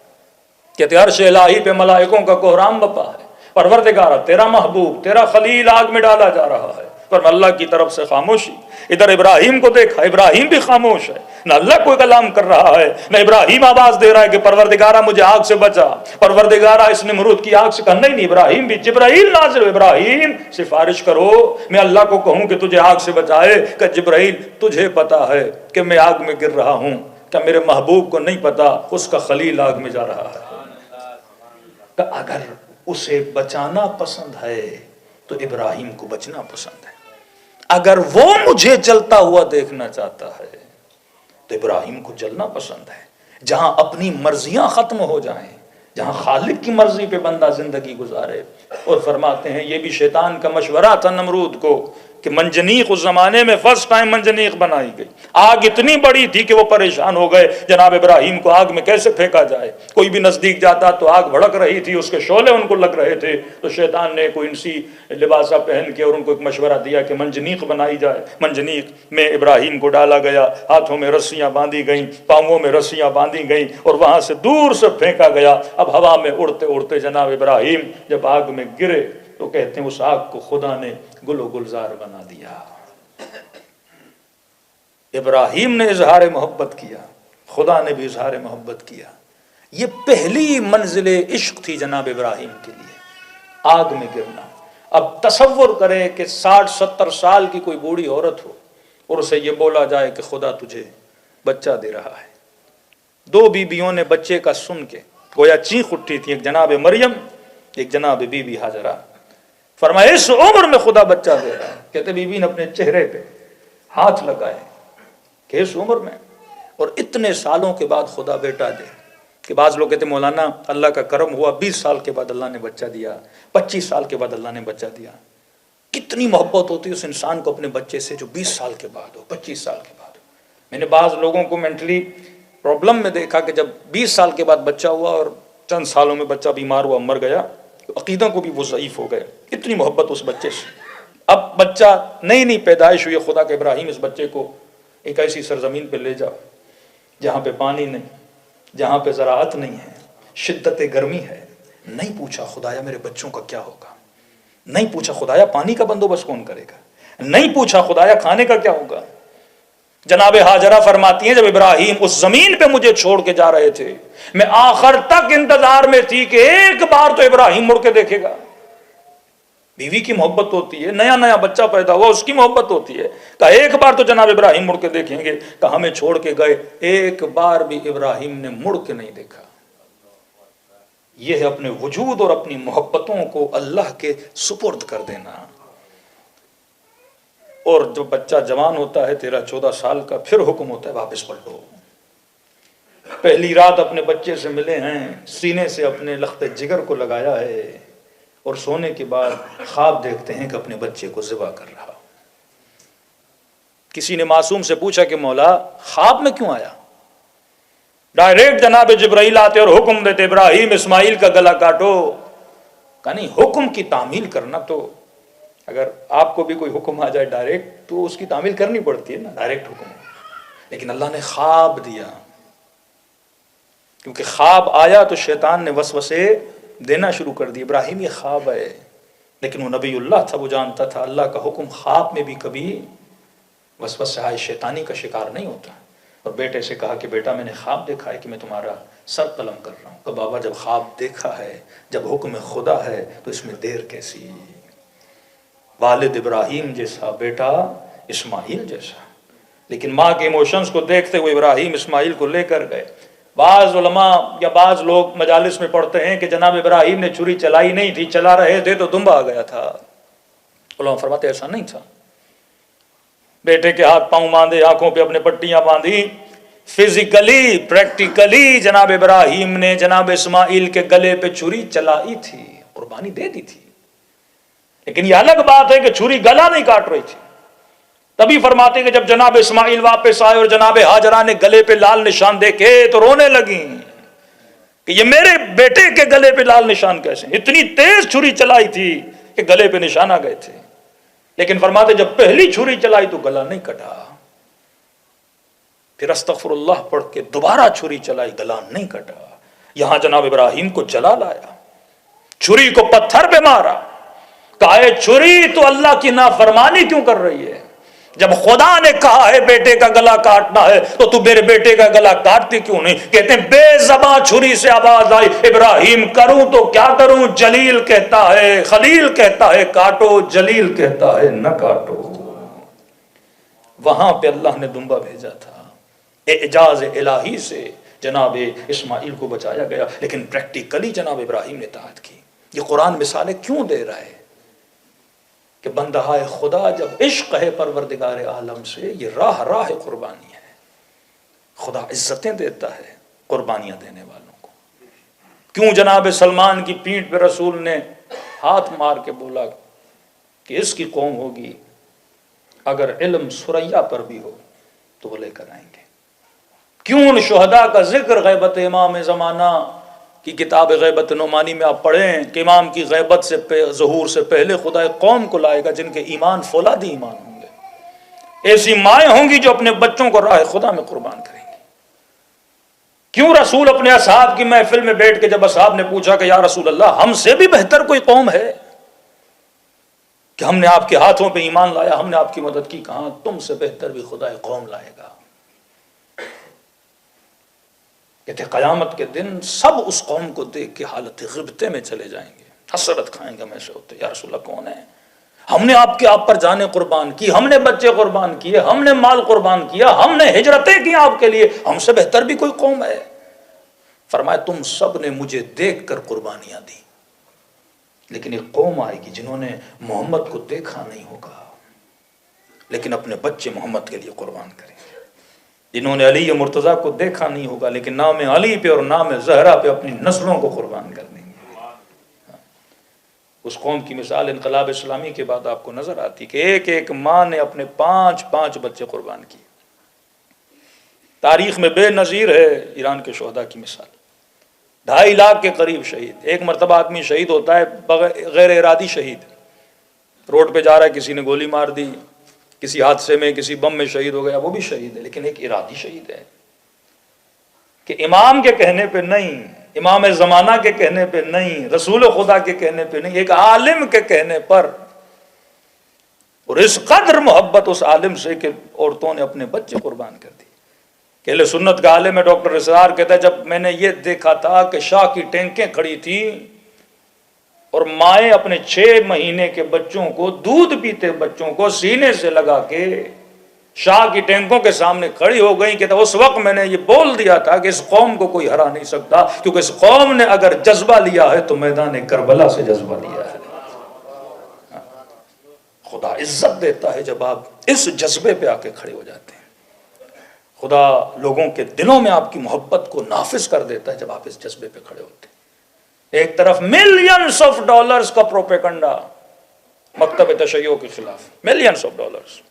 کہتے عرش الہی پہ ملائکوں کا کوہرام بپا ہے، پروردگارہ تیرا محبوب تیرا خلیل آگ میں ڈالا جا رہا ہے، پر اللہ کی طرف سے خاموشی۔ ادھر ابراہیم کو دیکھا، ابراہیم بھی خاموش ہے، نہ اللہ کوئی کلام کر رہا ہے، نہ ابراہیم آواز دے رہا ہے کہ پروردگارہ مجھے آگ سے بچا، پروردگارہ اس نمرود کی آگ سے کہا نہیں، ابراہیم بھی جبرائیل نازل، ابراہیم سفارش کرو میں اللہ کو کہوں کہ تجھے آگ سے بچائے، کہ جبرائیل تجھے پتا ہے کہ میں آگ میں گر رہا ہوں، کہ میرے محبوب کو نہیں پتا اس کا خلیل آگ میں جا رہا ہے۔ کہ اگر اسے بچانا پسند ہے تو ابراہیم کو بچنا پسند ہے، اگر وہ مجھے جلتا ہوا دیکھنا چاہتا ہے تو ابراہیم کو جلنا پسند ہے۔ جہاں اپنی مرضیاں ختم ہو جائیں، جہاں خالق کی مرضی پہ بندہ زندگی گزارے۔ اور فرماتے ہیں یہ بھی شیطان کا مشورہ تھا نمرود کو کہ منجنیق اس زمانے میں فرسٹ ٹائم منجنیق بنائی گئی، آگ اتنی بڑی تھی کہ وہ پریشان ہو گئے جناب ابراہیم کو آگ میں کیسے پھینکا جائے، کوئی بھی نزدیک جاتا تو آگ بھڑک رہی تھی، اس کے شعلے ان کو لگ رہے تھے، تو شیطان نے کوئی انسی لباسہ پہن کے اور ان کو ایک مشورہ دیا کہ منجنیق بنائی جائے۔ منجنیق میں ابراہیم کو ڈالا گیا، ہاتھوں میں رسیاں باندھی گئیں، پاؤں میں رسیاں باندھی گئیں اور وہاں سے دور سے پھینکا گیا۔ اب ہوا میں اڑتے اڑتے جناب ابراہیم جب آگ میں گرے تو کہتے ہیں اس آگ کو خدا نے گل و گلزار بنا دیا۔ ابراہیم نے اظہار محبت کیا، خدا نے بھی اظہار محبت کیا۔ یہ پہلی منزل عشق تھی جناب ابراہیم کے لیے، آگ میں گرنا۔ اب تصور کریں کہ 60-70 سال کی کوئی بوڑھی عورت ہو اور اسے یہ بولا جائے کہ خدا تجھے بچہ دے رہا ہے۔ 2 بیویوں نے بچے کا سن کے گویا چیخ اٹھی تھی، ایک جناب مریم ایک جناب بی بی ہاجرہ۔ فرمایا اس عمر میں خدا بچہ دے رہا ہے۔ کہتے بی بی نے اپنے چہرے پہ ہاتھ لگائے کہ اس عمر میں اور اتنے سالوں کے بعد خدا بیٹا دے۔ کہ بعض لوگ کہتے مولانا اللہ کا کرم ہوا 20 سال کے بعد اللہ نے بچہ دیا، 25 سال کے بعد اللہ نے بچہ دیا۔ کتنی محبت ہوتی ہے اس انسان کو اپنے بچے سے جو 20 سال کے بعد ہو، 25 سال کے بعد ہو۔ میں نے بعض لوگوں کو مینٹلی پرابلم میں دیکھا کہ جب 20 سال کے بعد بچہ ہوا اور چند سالوں میں بچہ بیمار ہوا مر گیا، تو عقیدہ کو بھی وہ ضعیف ہو گئے، اتنی محبت اس بچے سے۔ اب بچہ نئی پیدائش ہوئی، خدا کے ابراہیم اس بچے کو ایک ایسی سرزمین پہ لے جاؤ جہاں پہ پانی نہیں، جہاں پہ زراعت نہیں ہے، شدت گرمی ہے۔ نہیں پوچھا خدایا میرے بچوں کا کیا ہوگا، نہیں پوچھا خدایا پانی کا بندوبست کون کرے گا، نہیں پوچھا خدایا کھانے کا کیا ہوگا۔ جناب ہاجرہ فرماتی ہیں جب ابراہیم اس زمین پہ مجھے چھوڑ کے جا رہے تھے میں آخر تک انتظار میں تھی کہ ایک بار تو ابراہیم مڑ کے دیکھے گا۔ بیوی کی محبت ہوتی ہے، نیا بچہ پیدا ہوا اس کی محبت ہوتی ہے، کہ ایک بار تو جناب ابراہیم مڑ کے دیکھیں گے، کہ ہمیں چھوڑ کے گئے، ایک بار بھی ابراہیم نے مڑ کے نہیں دیکھا۔ یہ ہے اپنے وجود اور اپنی محبتوں کو اللہ کے سپرد کر دینا۔ اور جو بچہ جوان ہوتا ہے 13-14 سال کا، پھر حکم ہوتا ہے واپس پلٹو۔ پہلی رات اپنے بچے سے ملے ہیں، سینے سے اپنے لخت جگر کو لگایا ہے اور سونے کے بعد خواب دیکھتے ہیں کہ اپنے بچے کو ذبح کر رہا۔ کسی نے معصوم سے پوچھا کہ مولا خواب میں کیوں آیا؟ ڈائریکٹ جناب جبرائیل آتے اور حکم دیتے ابراہیم اسماعیل کا گلا کاٹو۔ کہ نہیں، حکم کی تعمیل کرنا تو اگر آپ کو بھی کوئی حکم آ جائے ڈائریکٹ تو اس کی تعمیل کرنی پڑتی ہے نا، ڈائریکٹ حکم۔ لیکن اللہ نے خواب دیا، کیونکہ خواب آیا تو شیطان نے وسوسے دینا شروع کر دی۔ ابراہیم یہ خواب ہے، لیکن وہ نبی اللہ تھا، وہ جانتا تھا اللہ کا حکم خواب میں بھی کبھی وسوسہ شیطانی کا شکار نہیں ہوتا۔ اور بیٹے سے کہا کہ بیٹا میں نے خواب دیکھا ہے کہ میں تمہارا سر قلم کر رہا ہوں کہ بابا جب خواب دیکھا ہے، جب حکم خدا ہے تو اس میں دیر کیسی؟ والد ابراہیم جیسا، بیٹا اسماعیل جیسا، لیکن ماں کے ایموشنز کو دیکھتے ہوئے ابراہیم اسماعیل کو لے کر گئے۔ بعض علماء یا بعض لوگ مجالس میں پڑھتے ہیں کہ جناب ابراہیم نے چھری چلائی نہیں تھی، چلا رہے تھے تو دمبا آ گیا تھا۔ علماء فرماتے ایسا نہیں تھا، بیٹے کے ہاتھ پاؤں باندھے، آنکھوں پہ اپنے پٹیاں باندھی، فزیکلی پریکٹیکلی جناب ابراہیم نے جناب اسماعیل کے گلے پہ چھری چلائی تھی، قربانی دے دی تھی۔ لیکن یہ الگ بات ہے کہ چھری گلا نہیں کاٹ رہی تھی۔ تبھی فرماتے کہ جب جناب اسماعیل واپس آئے اور جناب ہاجرہ نے گلے پہ لال نشان دیکھے تو رونے لگیں کہ یہ میرے بیٹے کے گلے پہ لال نشان کیسے؟ اتنی تیز چھری چلائی تھی کہ گلے پہ نشان آ گئے تھے۔ لیکن فرماتے جب پہلی چھری چلائی تو گلا نہیں کٹا، پھر استغفر اللہ پڑھ کے دوبارہ چھری چلائی، گلا نہیں کٹا۔ یہاں جناب ابراہیم کو جلا لایا، چھری کو پتھر پہ مارا، کہا اے چھری تو اللہ کی نافرمانی کیوں کر رہی ہے؟ جب خدا نے کہا ہے بیٹے کا گلا کاٹنا ہے تو میرے بیٹے کا گلا کاٹتی کیوں نہیں؟ کہتے ہیں بے زباں چھری سے آواز آئی، ابراہیم کروں تو کیا کروں؟ جلیل کہتا ہے، خلیل کہتا ہے کاٹو، جلیل کہتا ہے نہ کاٹو۔ وہاں پہ اللہ نے دمبا بھیجا تھا، اعجاز الہی سے جناب اسماعیل کو بچایا گیا، لیکن پریکٹیکلی جناب ابراہیم نے اطاعت کی۔ یہ قرآن مثالیں کیوں دے رہا ہے کہ بندہ خدا جب عشق ہے پروردگار عالم سے، یہ راہ قربانی ہے۔ خدا عزتیں دیتا ہے قربانیاں دینے والوں کو۔ کیوں جناب سلمان کی پیٹھ پہ رسول نے ہاتھ مار کے بولا کہ اس کی قوم ہوگی، اگر علم سریا پر بھی ہو تو وہ لے کر آئیں گے۔ کیوں ان شہداء کا ذکر غیبت امام زمانہ کی کتاب غیبت نعمانی میں آپ پڑھیں کہ امام کی غیبت سے ظہور سے پہلے خدا ایک قوم کو لائے گا جن کے ایمان فولادی ایمان ہوں گے، ایسی مائیں ہوں گی جو اپنے بچوں کو راہ خدا میں قربان کریں گی۔ کیوں رسول اپنے اصحاب کی محفل میں بیٹھ کے جب اصحاب نے پوچھا کہ یا رسول اللہ ہم سے بھی بہتر کوئی قوم ہے کہ ہم نے آپ کے ہاتھوں پہ ایمان لایا، ہم نے آپ کی مدد کی، کہاں تم سے بہتر بھی خدا ایک قوم لائے گا۔ کہتے قیامت کے دن سب اس قوم کو دیکھ کے حالت غبطے میں چلے جائیں گے، حسرت کھائیں گے۔ میں سے ہوتے یا رسول اللہ کون ہے؟ ہم نے آپ پر جانیں قربان کی، ہم نے بچے قربان کیے، ہم نے مال قربان کیا، ہم نے ہجرتیں کی آپ کے لیے، ہم سے بہتر بھی کوئی قوم ہے؟ فرمایا تم سب نے مجھے دیکھ کر قربانیاں دی، لیکن ایک قوم آئے گی جنہوں نے محمد کو دیکھا نہیں ہوگا لیکن اپنے بچے محمد کے لیے قربان کریں گے، جنہوں نے علی مرتضیٰ کو دیکھا نہیں ہوگا لیکن نام علی پہ اور نام زہرا پہ اپنی نسلوں کو قربان کر دیں گے۔ اس قوم کی مثال انقلاب اسلامی کے بعد آپ کو نظر آتی کہ ایک ایک ماں نے اپنے 5 بچے قربان کیے۔ تاریخ میں بے نظیر ہے ایران کے شہداء کی مثال، 2.5 لاکھ کے قریب شہید۔ ایک مرتبہ آدمی شہید ہوتا ہے غیر ارادی شہید، روڈ پہ جا رہا ہے، کسی نے گولی مار دی، کسی حادثے میں کسی بم میں شہید ہو گیا، وہ بھی شہید ہے، لیکن ایک ارادی شہید ہے کہ امام کے کہنے پہ نہیں، امام زمانہ کے کہنے پہ نہیں، رسول خدا کے کہنے پہ نہیں، ایک عالم کے کہنے پر، اور اس قدر محبت اس عالم سے کہ عورتوں نے اپنے بچے قربان کر دی۔ کہ اہل سنت کا عالم ہے ڈاکٹر اسرار کہتا ہے جب میں نے یہ دیکھا تھا کہ شاہ کی ٹینکیں کھڑی تھیں اور مائیں اپنے 6 مہینے کے بچوں کو، دودھ پیتے بچوں کو سینے سے لگا کے شاہ کی ٹینکوں کے سامنے کھڑی ہو گئی، کہ اس وقت میں نے یہ بول دیا تھا کہ اس قوم کو کوئی ہرا نہیں سکتا، کیونکہ اس قوم نے اگر جذبہ لیا ہے تو میدان کربلا سے جذبہ لیا ہے۔ خدا عزت دیتا ہے جب آپ اس جذبے پہ آ کے کھڑے ہو جاتے ہیں، خدا لوگوں کے دلوں میں آپ کی محبت کو نافذ کر دیتا ہے جب آپ اس جذبے پہ کھڑے ہوتے ہیں۔ ایک طرف ملینز آف ڈالرز کا پروپیگنڈا مکتب تشیع کے خلاف، ملینز آف ڈالرز،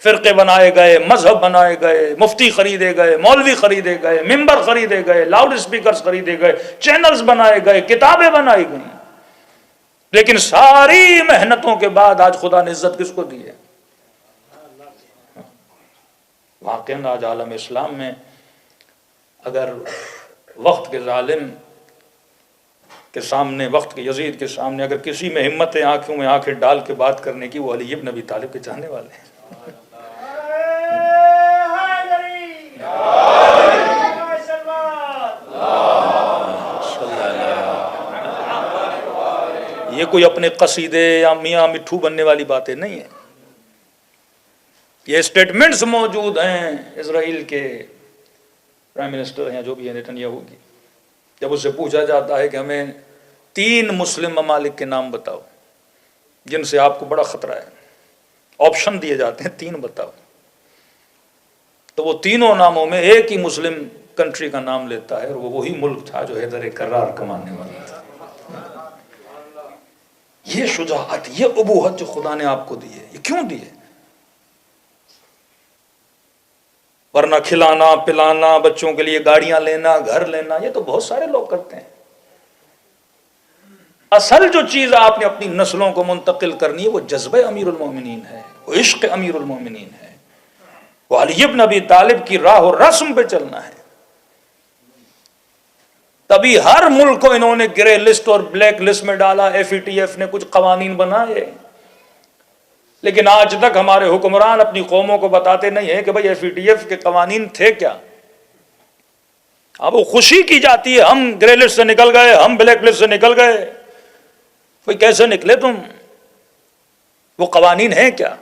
فرقے بنائے گئے، مذہب بنائے گئے، مفتی خریدے گئے، مولوی خریدے گئے، ممبر خریدے گئے، لاؤڈ اسپیکرز خریدے گئے، چینلز بنائے گئے، کتابیں بنائی گئیں، لیکن ساری محنتوں کے بعد آج خدا نے عزت کس کو دی ہے؟ واقعاً آج عالم اسلام میں اگر وقت کے ظالم کے سامنے، وقت کے یزید کے سامنے اگر کسی میں ہمت ہے آنکھوں میں آنکھیں ڈال کے بات کرنے کی، وہ علی ابن ابی طالب کے چاہنے والے ہیں۔ کوئی اپنے قصیدے یا میاں مٹھو بننے والی باتیں نہیں ہیں. یہ اسٹیٹمنٹس موجود ہیں اسرائیل کے پرائم منسٹر ہیں جو بھی ہیں نیتنیاہو کی. جب اس سے پوچھا جاتا ہے کہ ہمیں 3 مسلم ممالک کے نام بتاؤ جن سے آپ کو بڑا خطرہ ہے، آپشن دیے جاتے ہیں 3 بتاؤ، تو وہ تینوں ناموں میں ایک ہی مسلم کنٹری کا نام لیتا ہے، اور وہ وہی ملک تھا جو حیدر کرار کا ماننے والا تھا. یہ شجاعت، یہ ابوہت جو خدا نے آپ کو دی ہے، یہ کیوں دی ہے؟ ورنہ کھلانا پلانا، بچوں کے لیے گاڑیاں لینا، گھر لینا، یہ تو بہت سارے لوگ کرتے ہیں. اصل جو چیز آپ نے اپنی نسلوں کو منتقل کرنی ہے وہ جذبہ امیر المومنین ہے، وہ عشق امیر المومنین ہے، وہ علی بن ابی طالب کی راہ و رسم پہ چلنا ہے. تبھی ہر ملک کو انہوں نے گرے لسٹ اور بلیک لسٹ میں ڈالا. FATF نے کچھ قوانین بنائے، لیکن آج تک ہمارے حکمران اپنی قوموں کو بتاتے نہیں ہیں کہ بھئی FATF کے قوانین تھے کیا. اب وہ خوشی کی جاتی ہے ہم گرے لسٹ سے نکل گئے، ہم بلیک لسٹ سے نکل گئے. بھئی کیسے نکلے تم؟ وہ قوانین ہیں کیا؟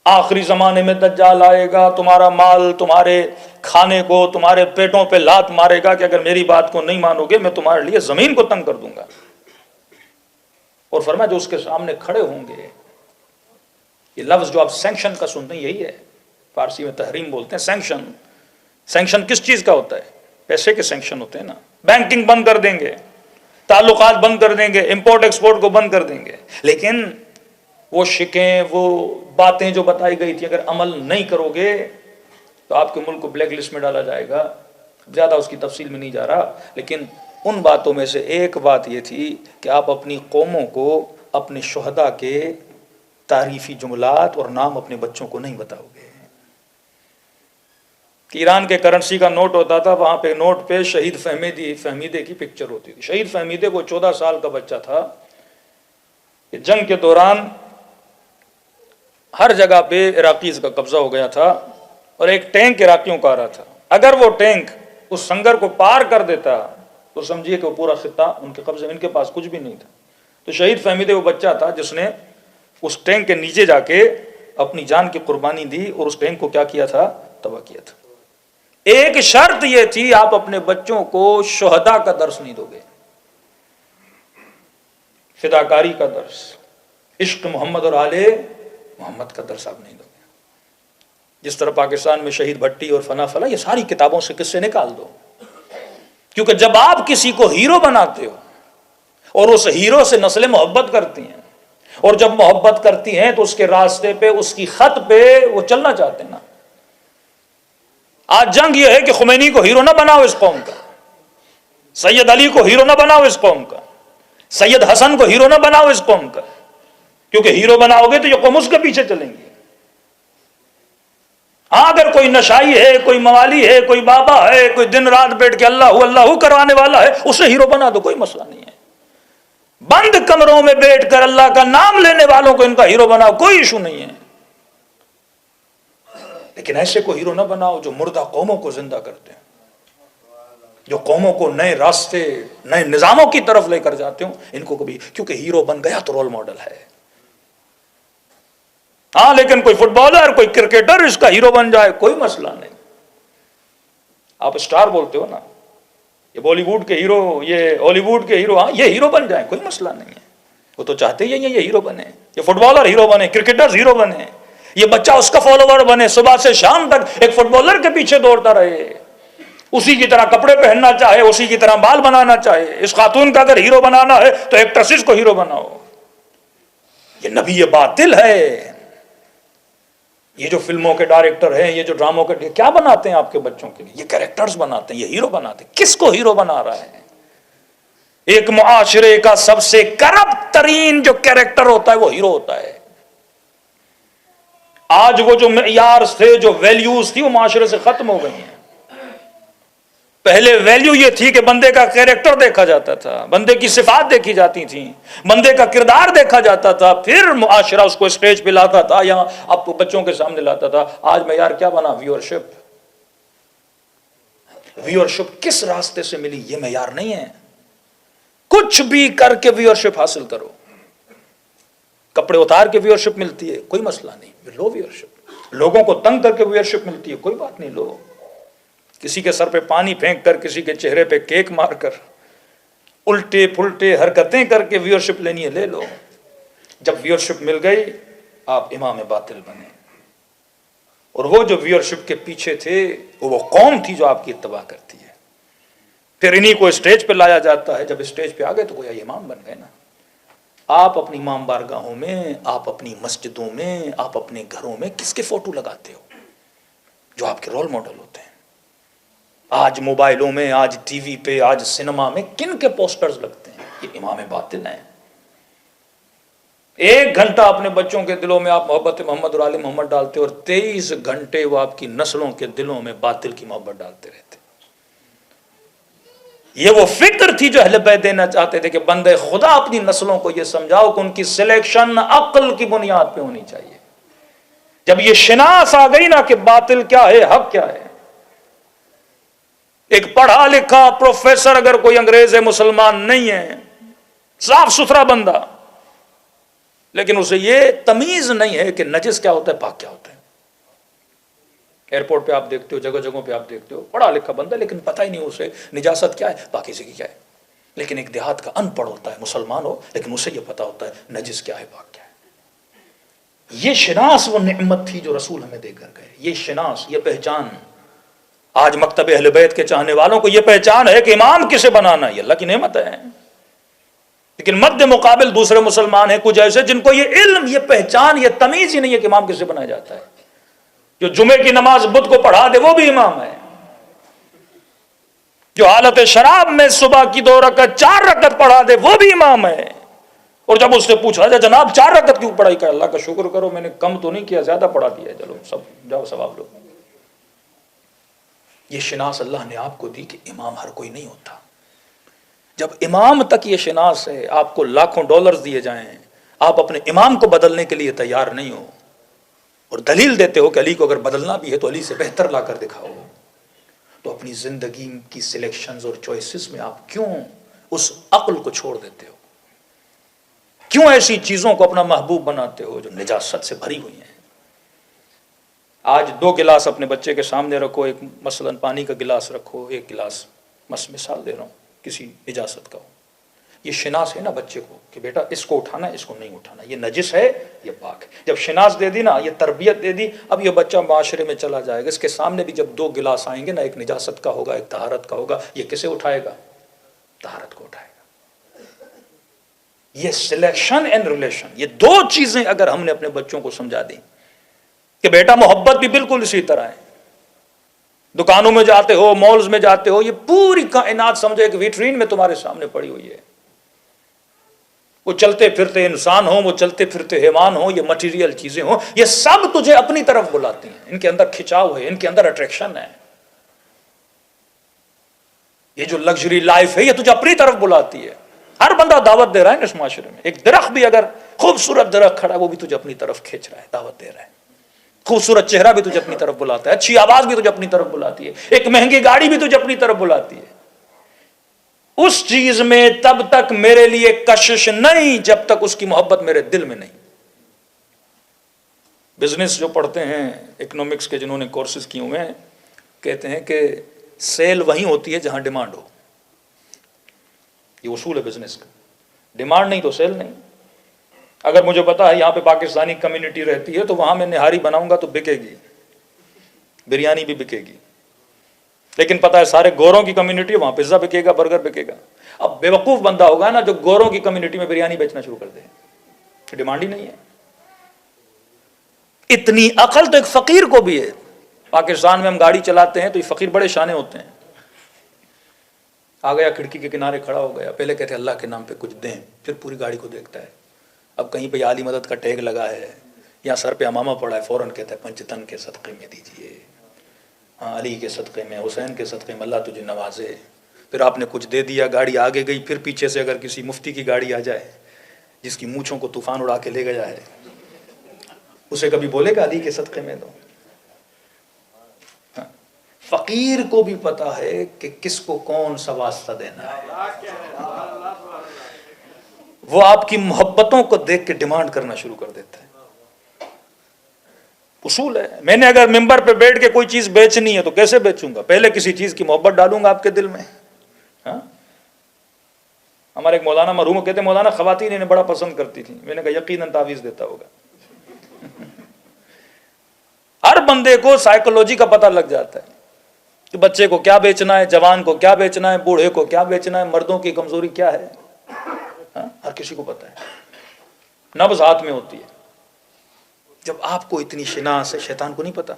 آخری زمانے میں دجال آئے گا، تمہارا مال تمہارے کھانے کو، تمہارے پیٹوں پہ لات مارے گا کہ اگر میری بات کو نہیں مانو گے میں تمہارے لیے زمین کو تنگ کر دوں گا. اور فرمایا جو اس کے سامنے کھڑے ہوں گے، یہ لفظ جو آپ سینکشن کا سنتے ہیں یہی ہے، فارسی میں تحریم بولتے ہیں. سینکشن، سینکشن کس چیز کا ہوتا ہے؟ پیسے کے سینکشن ہوتے ہیں نا. بینکنگ بند کر دیں گے، تعلقات بند کر دیں گے، امپورٹ ایکسپورٹ کو بند کر دیں گے. لیکن وہ شکیں، وہ باتیں جو بتائی گئی تھی اگر عمل نہیں کرو گے تو آپ کے ملک کو بلیک لسٹ میں ڈالا جائے گا. زیادہ اس کی تفصیل میں نہیں جا رہا، لیکن ان باتوں میں سے ایک بات یہ تھی کہ آپ اپنی قوموں کو اپنے شہداء کے تعریفی جملات اور نام اپنے بچوں کو نہیں بتاؤ گے. کہ ایران کے کرنسی کا نوٹ ہوتا تھا، وہاں پہ نوٹ پہ شہید فہمیدے کی پکچر ہوتی تھی. شہید فہمیدے کو 14 سال کا بچہ تھا کہ جنگ کے دوران ہر جگہ پہ عراقیز کا قبضہ ہو گیا تھا اور ایک ٹینک عراقیوں کا آ رہا تھا. اگر وہ ٹینک اس سنگر کو پار کر دیتا تو سمجھیے کہ وہ پورا خطہ ان کے قبضے، ان کے پاس کچھ بھی نہیں تھا. تو شہید فہمیدے وہ بچہ تھا جس نے اس ٹینک کے نیچے جا کے اپنی جان کی قربانی دی اور اس ٹینک کو کیا کیا تھا؟ تباہ کیا تھا. ایک شرط یہ تھی آپ اپنے بچوں کو شہداء کا درس نہیں دو گے، فداکاری کا درس، عشق محمد اور آل محمد کا درس آپ نہیں دو گے. جس طرح پاکستان میں شہید بھٹی اور فنا فلا، یہ ساری کتابوں سے قصے نکال دو. کیونکہ جب آپ کسی کو ہیرو بناتے ہو اور اس ہیرو سے نسلیں محبت کرتی ہیں، اور جب محبت کرتی ہیں تو اس کے راستے پہ، اس کی خط پہ وہ چلنا چاہتے ہیں نا. آج جنگ یہ ہے کہ خمینی کو ہیرو نہ بناؤ اس قوم کا، سید علی کو ہیرو نہ بناؤ اس قوم کا، سید حسن کو ہیرو نہ بناؤ اس قوم کا، کیونکہ ہیرو بناؤ گے تو یہ قوم اس کے پیچھے چلیں گی. ہاں اگر کوئی نشائی ہے، کوئی موالی ہے، کوئی بابا ہے، کوئی دن رات بیٹھ کے اللہ اللہ کروانے والا ہے، اسے ہیرو بنا دو، کوئی مسئلہ نہیں ہے. بند کمروں میں بیٹھ کر اللہ کا نام لینے والوں کو ان کا ہیرو بناؤ، کوئی ایشو نہیں ہے. لیکن ایسے کو ہیرو نہ بناؤ جو مردہ قوموں کو زندہ کرتے ہیں، جو قوموں کو نئے راستے، نئے نظاموں کی طرف لے کر جاتے ہوں. ان کو کبھی، کیونکہ ہیرو بن گیا تو رول ماڈل ہے. ہاں لیکن کوئی فٹ بالر، کوئی کرکٹر اس کا ہیرو بن جائے، کوئی مسئلہ نہیں. آپ اسٹار بولتے ہو نا، یہ بالی ووڈ کے ہیرو، یہ ہالی ووڈ کے ہیرو، ہاں یہ ہیرو بن جائیں، کوئی مسئلہ نہیں ہے. وہ تو چاہتے ہی ہیں یہ ہیرو بنے، یہ فٹ بالر ہیرو بنے، کرکٹر ہیرو بنے، یہ بچہ اس کا فالوور بنے، صبح سے شام تک ایک فٹ بالر کے پیچھے دوڑتا رہے، اسی کی طرح کپڑے پہننا چاہے، اسی کی طرح بال بنانا چاہے. اس خاتون کا اگر ہیرو بنانا ہے تو ایکٹریس کو ہیرو بناؤ. یہ نبی باطل ہے. یہ جو فلموں کے ڈائریکٹر ہیں، یہ جو ڈراموں کے، کیا بناتے ہیں آپ کے بچوں کے لیے؟ یہ کریکٹرز بناتے ہیں، یہ ہیرو بناتے ہیں. کس کو ہیرو بنا رہا ہے؟ ایک معاشرے کا سب سے کرپٹ ترین جو کریکٹر ہوتا ہے وہ ہیرو ہوتا ہے. آج وہ جو معیار تھے، جو ویلیوز تھی، وہ معاشرے سے ختم ہو گئی ہیں. پہلے ویلیو یہ تھی کہ بندے کا کریکٹر دیکھا جاتا تھا، بندے کی صفات دیکھی جاتی تھیں، بندے کا کردار دیکھا جاتا تھا، پھر معاشرہ اس کو اسٹیج پہ لاتا تھا یا اب بچوں کے سامنے لاتا تھا. آج معیار کیا بنا؟ ویورشپ. ویورشپ کس راستے سے ملی؟ یہ معیار نہیں ہے. کچھ بھی کر کے ویورشپ حاصل کرو. کپڑے اتار کے ویورشپ ملتی ہے کوئی مسئلہ نہیں، لو ویورشپ. لوگوں کو تنگ کر کے ویورشپ ملتی ہے کوئی بات نہیں، لو. کسی کے سر پہ پانی پھینک کر، کسی کے چہرے پہ کیک مار کر، الٹے پھلٹے حرکتیں کر کے ویورشپ لینی ہے لے لو. جب ویورشپ مل گئی آپ امام باطل بنے. اور وہ جو ویورشپ کے پیچھے تھے وہ قوم تھی جو آپ کی اتباع کرتی ہے. پھر انہی کو اسٹیج پہ لایا جاتا ہے. جب اسٹیج پہ آ گئے تو گویا امام بن گئے نا. آپ اپنی امام بارگاہوں میں، آپ اپنی مسجدوں میں، آپ اپنے گھروں میں کس کے فوٹو لگاتے ہو جو آپ کے رول ماڈل ہوتے ہیں؟ آج موبائلوں میں، آج ٹی وی پہ، آج سینما میں کن کے پوسٹرز لگتے ہیں؟ یہ امام باطل ہیں. 1 گھنٹہ اپنے بچوں کے دلوں میں آپ محبت محمد اور آل محمد ڈالتے اور 23 گھنٹے وہ آپ کی نسلوں کے دلوں میں باطل کی محبت ڈالتے رہتے. یہ وہ فکر تھی جو اہل بیت دینا چاہتے تھے کہ بندے خدا اپنی نسلوں کو یہ سمجھاؤ کہ ان کی سلیکشن عقل کی بنیاد پہ ہونی چاہیے. جب یہ شناس آ گئی نا کہ باطل کیا ہے، حق کیا ہے. ایک پڑھا لکھا پروفیسر اگر کوئی انگریز ہے، مسلمان نہیں ہے، صاف ستھرا بندہ، لیکن اسے یہ تمیز نہیں ہے کہ نجس کیا ہوتا ہے، پاک کیا ہوتا ہے. ایئرپورٹ پہ آپ دیکھتے ہو، جگہ جگہوں پہ آپ دیکھتے ہو پڑھا لکھا بندہ لیکن پتہ ہی نہیں اسے نجاست کیا ہے، پاکیزگی کیا ہے. لیکن ایک دیہات کا ان پڑھ ہوتا ہے، مسلمان ہو لیکن اسے یہ پتا ہوتا ہے نجس کیا ہے، پاک کیا ہے. یہ شناس وہ نعمت تھی جو رسول ہمیں دے کر گئے. یہ شناس، یہ پہچان. آج مکتب اہل بیت کے چاہنے والوں کو یہ پہچان ہے کہ امام کسے بنانا، یہ اللہ کی نعمت ہے. لیکن مد مقابل دوسرے مسلمان ہیں کچھ ایسے جن کو یہ علم، یہ پہچان، یہ تمیز ہی نہیں ہے کہ امام کسے بنایا جاتا ہے. جو جمعے کی نماز بدھ کو پڑھا دے وہ بھی امام ہے. جو حالت شراب میں صبح کی 2 رکعت 4 رکعت پڑھا دے وہ بھی امام ہے. اور جب اس سے پوچھا جائے جناب 4 رکعت کیوں پڑھائی؟ کہ اللہ کا شکر کرو میں نے کم تو نہیں کیا، زیادہ پڑھا دیا ہے، چلو سب جاؤ ثواب لو. یہ شناس اللہ نے آپ کو دی کہ امام ہر کوئی نہیں ہوتا. جب امام تک یہ شناس ہے، آپ کو لاکھوں ڈالرز دیے جائیں، آپ اپنے امام کو بدلنے کے لیے تیار نہیں ہو اور دلیل دیتے ہو کہ علی کو اگر بدلنا بھی ہے تو علی سے بہتر لا کر دکھاؤ، تو اپنی زندگی کی سلیکشنز اور چوائسز میں آپ کیوں اس عقل کو چھوڑ دیتے ہو؟ کیوں ایسی چیزوں کو اپنا محبوب بناتے ہو جو نجاست سے بھری ہوئی ہیں؟ آج 2 گلاس اپنے بچے کے سامنے رکھو، ایک مثلا پانی کا گلاس رکھو، ایک گلاس مثال دے رہا ہوں کسی نجاست کا ہو. یہ شناس ہے نا بچے کو کہ بیٹا اس کو اٹھانا ہے، اس کو نہیں اٹھانا، یہ نجس ہے، یہ پاک ہے. جب شناس دے دی نا، یہ تربیت دے دی، اب یہ بچہ معاشرے میں چلا جائے گا. اس کے سامنے بھی جب 2 گلاس آئیں گے نا، ایک نجاست کا ہوگا، ایک طہارت کا ہوگا، یہ کسے اٹھائے گا؟ طہارت کو اٹھائے گا. یہ سلیکشن اینڈ ریلیشن، یہ 2 چیزیں اگر ہم نے اپنے بچوں کو سمجھا دیں کہ بیٹا محبت بھی بالکل اسی طرح ہے. دکانوں میں جاتے ہو، مالز میں جاتے ہو، یہ پوری کائنات سمجھو ایک ویٹرین میں تمہارے سامنے پڑی ہوئی ہے. وہ چلتے پھرتے انسان ہوں، وہ چلتے پھرتے حیوان ہوں، یہ مٹیریل چیزیں ہوں، یہ سب تجھے اپنی طرف بلاتی ہیں. ان کے اندر کھچاؤ ہے، ان کے اندر اٹریکشن ہے. یہ جو لگژری لائف ہے یہ تجھے اپنی طرف بلاتی ہے. ہر بندہ دعوت دے رہا ہے اس معاشرے میں. ایک درخت بھی اگر خوبصورت درخت کھڑا ہے وہ بھی تجھے اپنی طرف کھینچ رہا ہے، دعوت دے رہا ہے. خوبصورت چہرہ بھی تجھے اپنی طرف بلاتا ہے، اچھی آواز بھی تجھے اپنی طرف بلاتی ہے، ایک مہنگی گاڑی بھی تجھے اپنی طرف بلاتی ہے. اس چیز میں تب تک میرے لیے کشش نہیں جب تک اس کی محبت میرے دل میں نہیں. بزنس جو پڑھتے ہیں اکنامکس کے، جنہوں نے کورسز کیے ہوئے ہیں، کہتے ہیں کہ سیل وہیں ہوتی ہے جہاں ڈیمانڈ ہو. یہ اصول ہے بزنس کا. ڈیمانڈ نہیں تو سیل نہیں. اگر مجھے پتا ہے یہاں پہ پاکستانی کمیونٹی رہتی ہے تو وہاں میں نہاری بناؤں گا تو بکے گی، بریانی بھی بکے گی. لیکن پتا ہے سارے گوروں کی کمیونٹی، وہاں پیزا بکے گا، برگر بکے گا. اب بیوقوف بندہ ہوگا نا جو گوروں کی کمیونٹی میں بریانی بیچنا شروع کر دے، ڈیمانڈ ہی نہیں ہے. اتنی عقل تو ایک فقیر کو بھی ہے. پاکستان میں ہم گاڑی چلاتے ہیں تو یہ فقیر بڑے شانے ہوتے ہیں. آ گیا کھڑکی کے کنارے کھڑا ہو گیا، پہلے کہتے ہیں اللہ کے نام پہ کچھ دیں، پھر پوری گاڑی کو دیکھتا ہے. اب کہیں پہ عالی مدد کا ٹیگ لگا ہے یا سر پہ امامہ پڑا ہے، فوراً کہتا ہے پنجتن کے صدقے میں دیجئے، ہاں علی کے صدقے میں، حسین کے صدقے میں، اللہ تجھے نوازے. پھر آپ نے کچھ دے دیا، گاڑی آگے گئی، پھر پیچھے سے اگر کسی مفتی کی گاڑی آ جائے جس کی مونچھوں کو طوفان اڑا کے لے گیا ہے، اسے کبھی بولے گا علی کے صدقے میں دو؟ فقیر کو بھی پتا ہے کہ کس کو کون سا واسطہ دینا ہے. وہ آپ کی محبتوں کو دیکھ کے ڈیمانڈ کرنا شروع کر دیتا ہے. اصول ہے. میں نے اگر ممبر پہ بیٹھ کے کوئی چیز بیچنی ہے تو کیسے بیچوں گا؟ پہلے کسی چیز کی محبت ڈالوں گا آپ کے دل میں. ہاں، ہمارے ایک مولانا مرحوم کہتے ہیں مولانا خواتین انہیں بڑا پسند کرتی تھیں. میں نے کہا یقیناً تعویذ دیتا ہوگا. ہر بندے کو سائیکولوجی کا پتہ لگ جاتا ہے کہ بچے کو کیا بیچنا ہے، جوان کو کیا بیچنا ہے، بوڑھے کو کیا بیچنا ہے، مردوں کی کمزوری کیا ہے. ہاں، ہر کسی کو پتہ ہے. نبض ہاتھ میں ہوتی ہے. جب آپ کو اتنی شناخت ہے، شیطان کو نہیں پتا.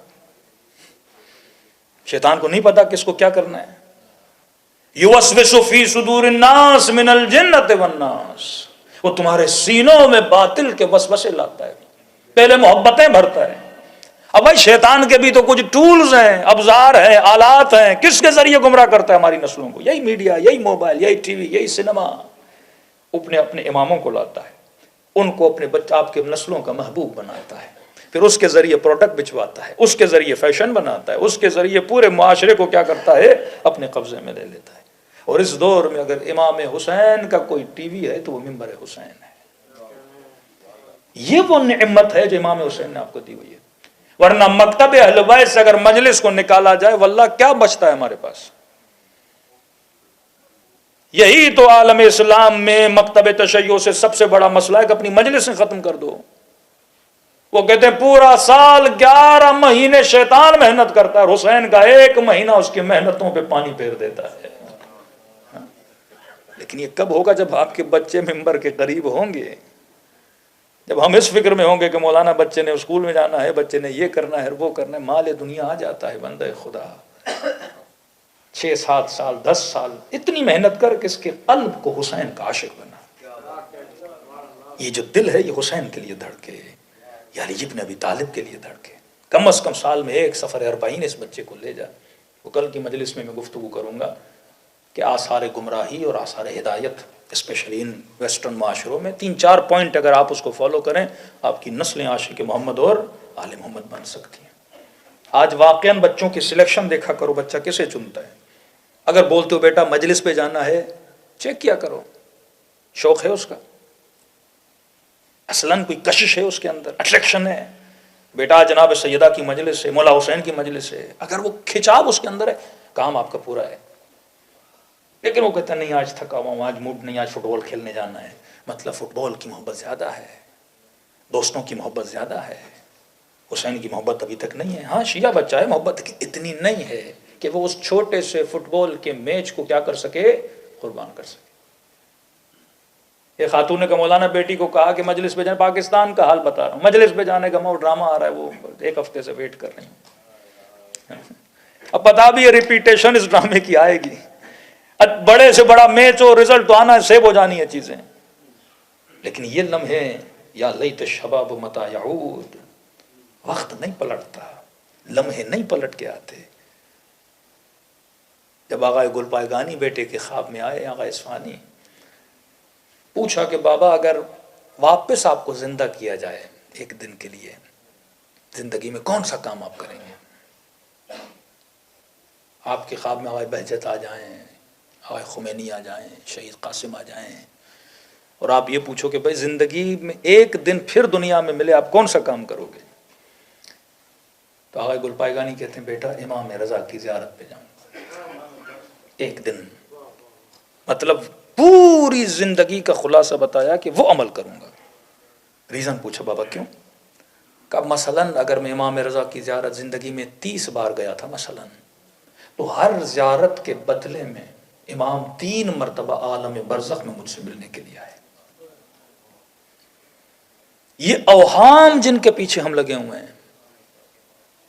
شیطان کو نہیں پتا کس کو کیا کرنا ہے. یوسوس فی صدور الناس من الجنۃ والناس، وہ تمہارے سینوں میں باطل کے وسوسے لاتا ہے، پہلے محبتیں بھرتا ہے. اب بھائی شیطان کے بھی تو کچھ ٹولز ہیں، ابزار ہیں، آلات ہیں. کس کے ذریعے گمراہ کرتا ہے ہماری نسلوں کو؟ یہی میڈیا، یہی موبائل، یہی ٹی وی، یہی سنیما. اپنے اماموں کو لاتا ہے، ان کو اپنے بچہ آپ کے نسلوں کا محبوب بناتا ہے، پھر اس کے ذریعے پروڈکٹ بچواتا ہے، اس کے ذریعے فیشن بناتا ہے، اس کے ذریعے پورے معاشرے کو کیا کرتا ہے؟ اپنے قبضے میں لے لیتا ہے. اور اس دور میں اگر امام حسین کا کوئی ٹی وی ہے تو وہ منبر حسین ہے. یہ وہ نعمت ہے جو امام حسین نے آپ کو دی ہوئی ہے. ورنہ مکتب اہل بیت سے اگر مجلس کو نکالا جائے واللہ کیا بچتا ہے ہمارے پاس؟ یہی تو عالم اسلام میں مکتب تشیع سے سب سے بڑا مسئلہ ہے کہ اپنی مجلسیں ختم کر دو. وہ کہتے ہیں پورا سال 11 مہینے شیطان محنت کرتا ہے، حسین کا 1 مہینہ اس کی محنتوں پہ پانی پھیر دیتا ہے. لیکن یہ کب ہوگا؟ جب آپ کے بچے ممبر کے قریب ہوں گے، جب ہم اس فکر میں ہوں گے کہ مولانا بچے نے اسکول میں جانا ہے، بچے نے یہ کرنا ہے، وہ کرنا ہے. مال دنیا آ جاتا ہے بندہ خدا. 6-7 سال 10 سال اتنی محنت کر کے اس کے قلب کو حسین کا عاشق بنا. یہ جو دل ہے یہ حسین کے لیے دھڑکے، یا علی ابن ابی طالب کے لیے دھڑکے. کم از کم سال میں 1 سفر 40 اس بچے کو لے جا. وہ کل کی مجلس میں گفتگو کروں گا کہ آثار گمراہی اور آثار ہدایت اسپیشلی ان ویسٹرن معاشروں میں 3-4 پوائنٹ اگر آپ اس کو فالو کریں آپ کی نسلیں عاشق محمد اور آل محمد بن سکتی ہیں. آج واقعاً بچوں کی سلیکشن دیکھا کرو، بچہ کسے چنتا ہے. اگر بولتے ہو بیٹا مجلس پہ جانا ہے، چیک کیا کرو شوق ہے اس کا، اصلاً کوئی کشش ہے اس کے اندر، اٹریکشن ہے. بیٹا جناب سیدہ کی مجلس ہے، مولا حسین کی مجلس ہے، اگر وہ کھچاو اس کے اندر ہے کام آپ کا پورا ہے. لیکن وہ کہتا نہیں آج تھکا ہوا ہوں، آج موڈ نہیں، آج فٹ بال کھیلنے جانا ہے. مطلب فٹ بال کی محبت زیادہ ہے، دوستوں کی محبت زیادہ ہے، حسین کی محبت ابھی تک نہیں ہے. ہاں شیعہ بچہ ہے، محبت اتنی نہیں ہے کہ وہ اس چھوٹے سے فٹ بال کے میچ کو کیا کر سکے؟ قربان کر سکے. ایک خاتون نے کہ مولانا بیٹی کو کہا کہ مجلس پہ جانے، پاکستان کا حال بتا رہا ہوں، مجلس پہ جانے کا وہ ڈرامہ آ رہا ہے، وہ 1 ہفتے سے ویٹ کر رہی ہوں. اب پتا بھی ہے ریپیٹیشن اس ڈرامے کی آئے گی، بڑے سے بڑا میچ اور رزلٹ تو آنا ہے، سیب ہو جانی ہے چیزیں. لیکن یہ لمحے یا لیت الشباب متی یعود، وقت نہیں پلٹتا، لمحے نہیں پلٹ کے آتے. جب آغا گل پائگانی بیٹے کے خواب میں آئے، آغا اصفہانی، پوچھا کہ بابا اگر واپس آپ کو زندہ کیا جائے 1 دن کے لیے، زندگی میں کون سا کام آپ کریں گے؟ آپ کے خواب میں آغا بہجت آ جائیں، آغا خمینی آ جائیں، شہید قاسم آ جائیں، اور آپ یہ پوچھو کہ بھائی زندگی میں 1 دن پھر دنیا میں ملے، آپ کون سا کام کرو گے؟ تو آغا گل پائگانی کہتے ہیں بیٹا امام رضا کی زیارت پہ جاؤں گا 1 دن. مطلب پوری زندگی کا خلاصہ بتایا کہ وہ عمل کروں گا. ریزن پوچھا بابا کیوں؟ کہ مثلاً اگر میں امام رضا کی زیارت زندگی میں 30 بار گیا تھا مثلاً، تو ہر زیارت کے بدلے میں امام 3 مرتبہ عالم برزخ میں مجھ سے ملنے کے لیے آئے. یہ اوہام جن کے پیچھے ہم لگے ہوئے ہیں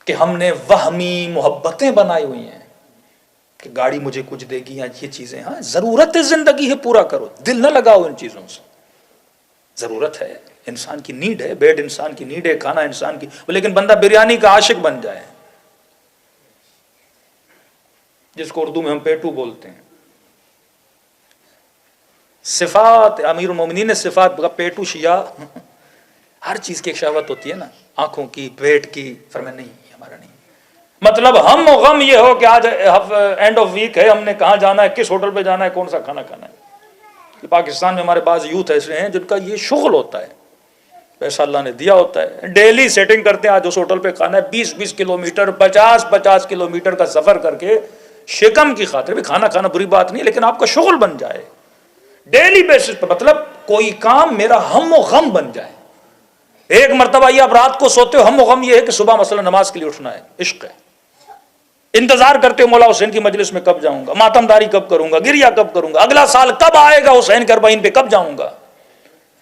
کہ ہم نے وہمی محبتیں بنائی ہوئی ہیں کہ گاڑی مجھے کچھ دے گی یا یہ چیزیں، ہاں ضرورت زندگی ہے، پورا کرو، دل نہ لگاؤ ان چیزوں سے. ضرورت ہے، انسان کی نیڈ ہے، بیڈ انسان کی نیڈ ہے، کھانا انسان کی، لیکن بندہ بریانی کا عاشق بن جائے، جس کو اردو میں ہم پیٹو بولتے ہیں. صفات امیر المومنین نے صفات پیٹو شیعہ، ہر چیز کی ایک شہوت ہوتی ہے نا، آنکھوں کی، پیٹ کی. فرمایا نہیں ہمارا نہیں. مطلب ہم غم یہ ہو کہ آج اینڈ آف ویک ہے، ہم نے کہاں جانا ہے، کس ہوٹل پہ جانا ہے، کون سا کھانا کھانا ہے. کہ پاکستان میں ہمارے بعض یوتھ ایسے ہیں جن کا یہ شغل ہوتا ہے، پیسہ اللہ نے دیا ہوتا ہے، ڈیلی سیٹنگ کرتے ہیں، آج اس ہوٹل پہ کھانا ہے، 20-20 کلومیٹر 50-50 کلومیٹر کا سفر کر کے شکم کی خاطر بھی کھانا کھانا بری بات نہیں، لیکن آپ کا شغل بن جائے ڈیلی بیسس پر، مطلب کوئی کام میرا ہم و غم بن جائے۔ ایک مرتبہ یہ آپ رات کو سوتے ہو، ہم و غم یہ ہے کہ صبح مثلا نماز کے لیے اٹھنا ہے، عشق ہے، انتظار کرتے ہو مولا حسین کی مجلس میں کب جاؤں گا، ماتم داری کب کروں گا، گریا کب کروں گا، اگلا سال کب آئے گا حسین کے اربعین پہ کب جاؤں گا،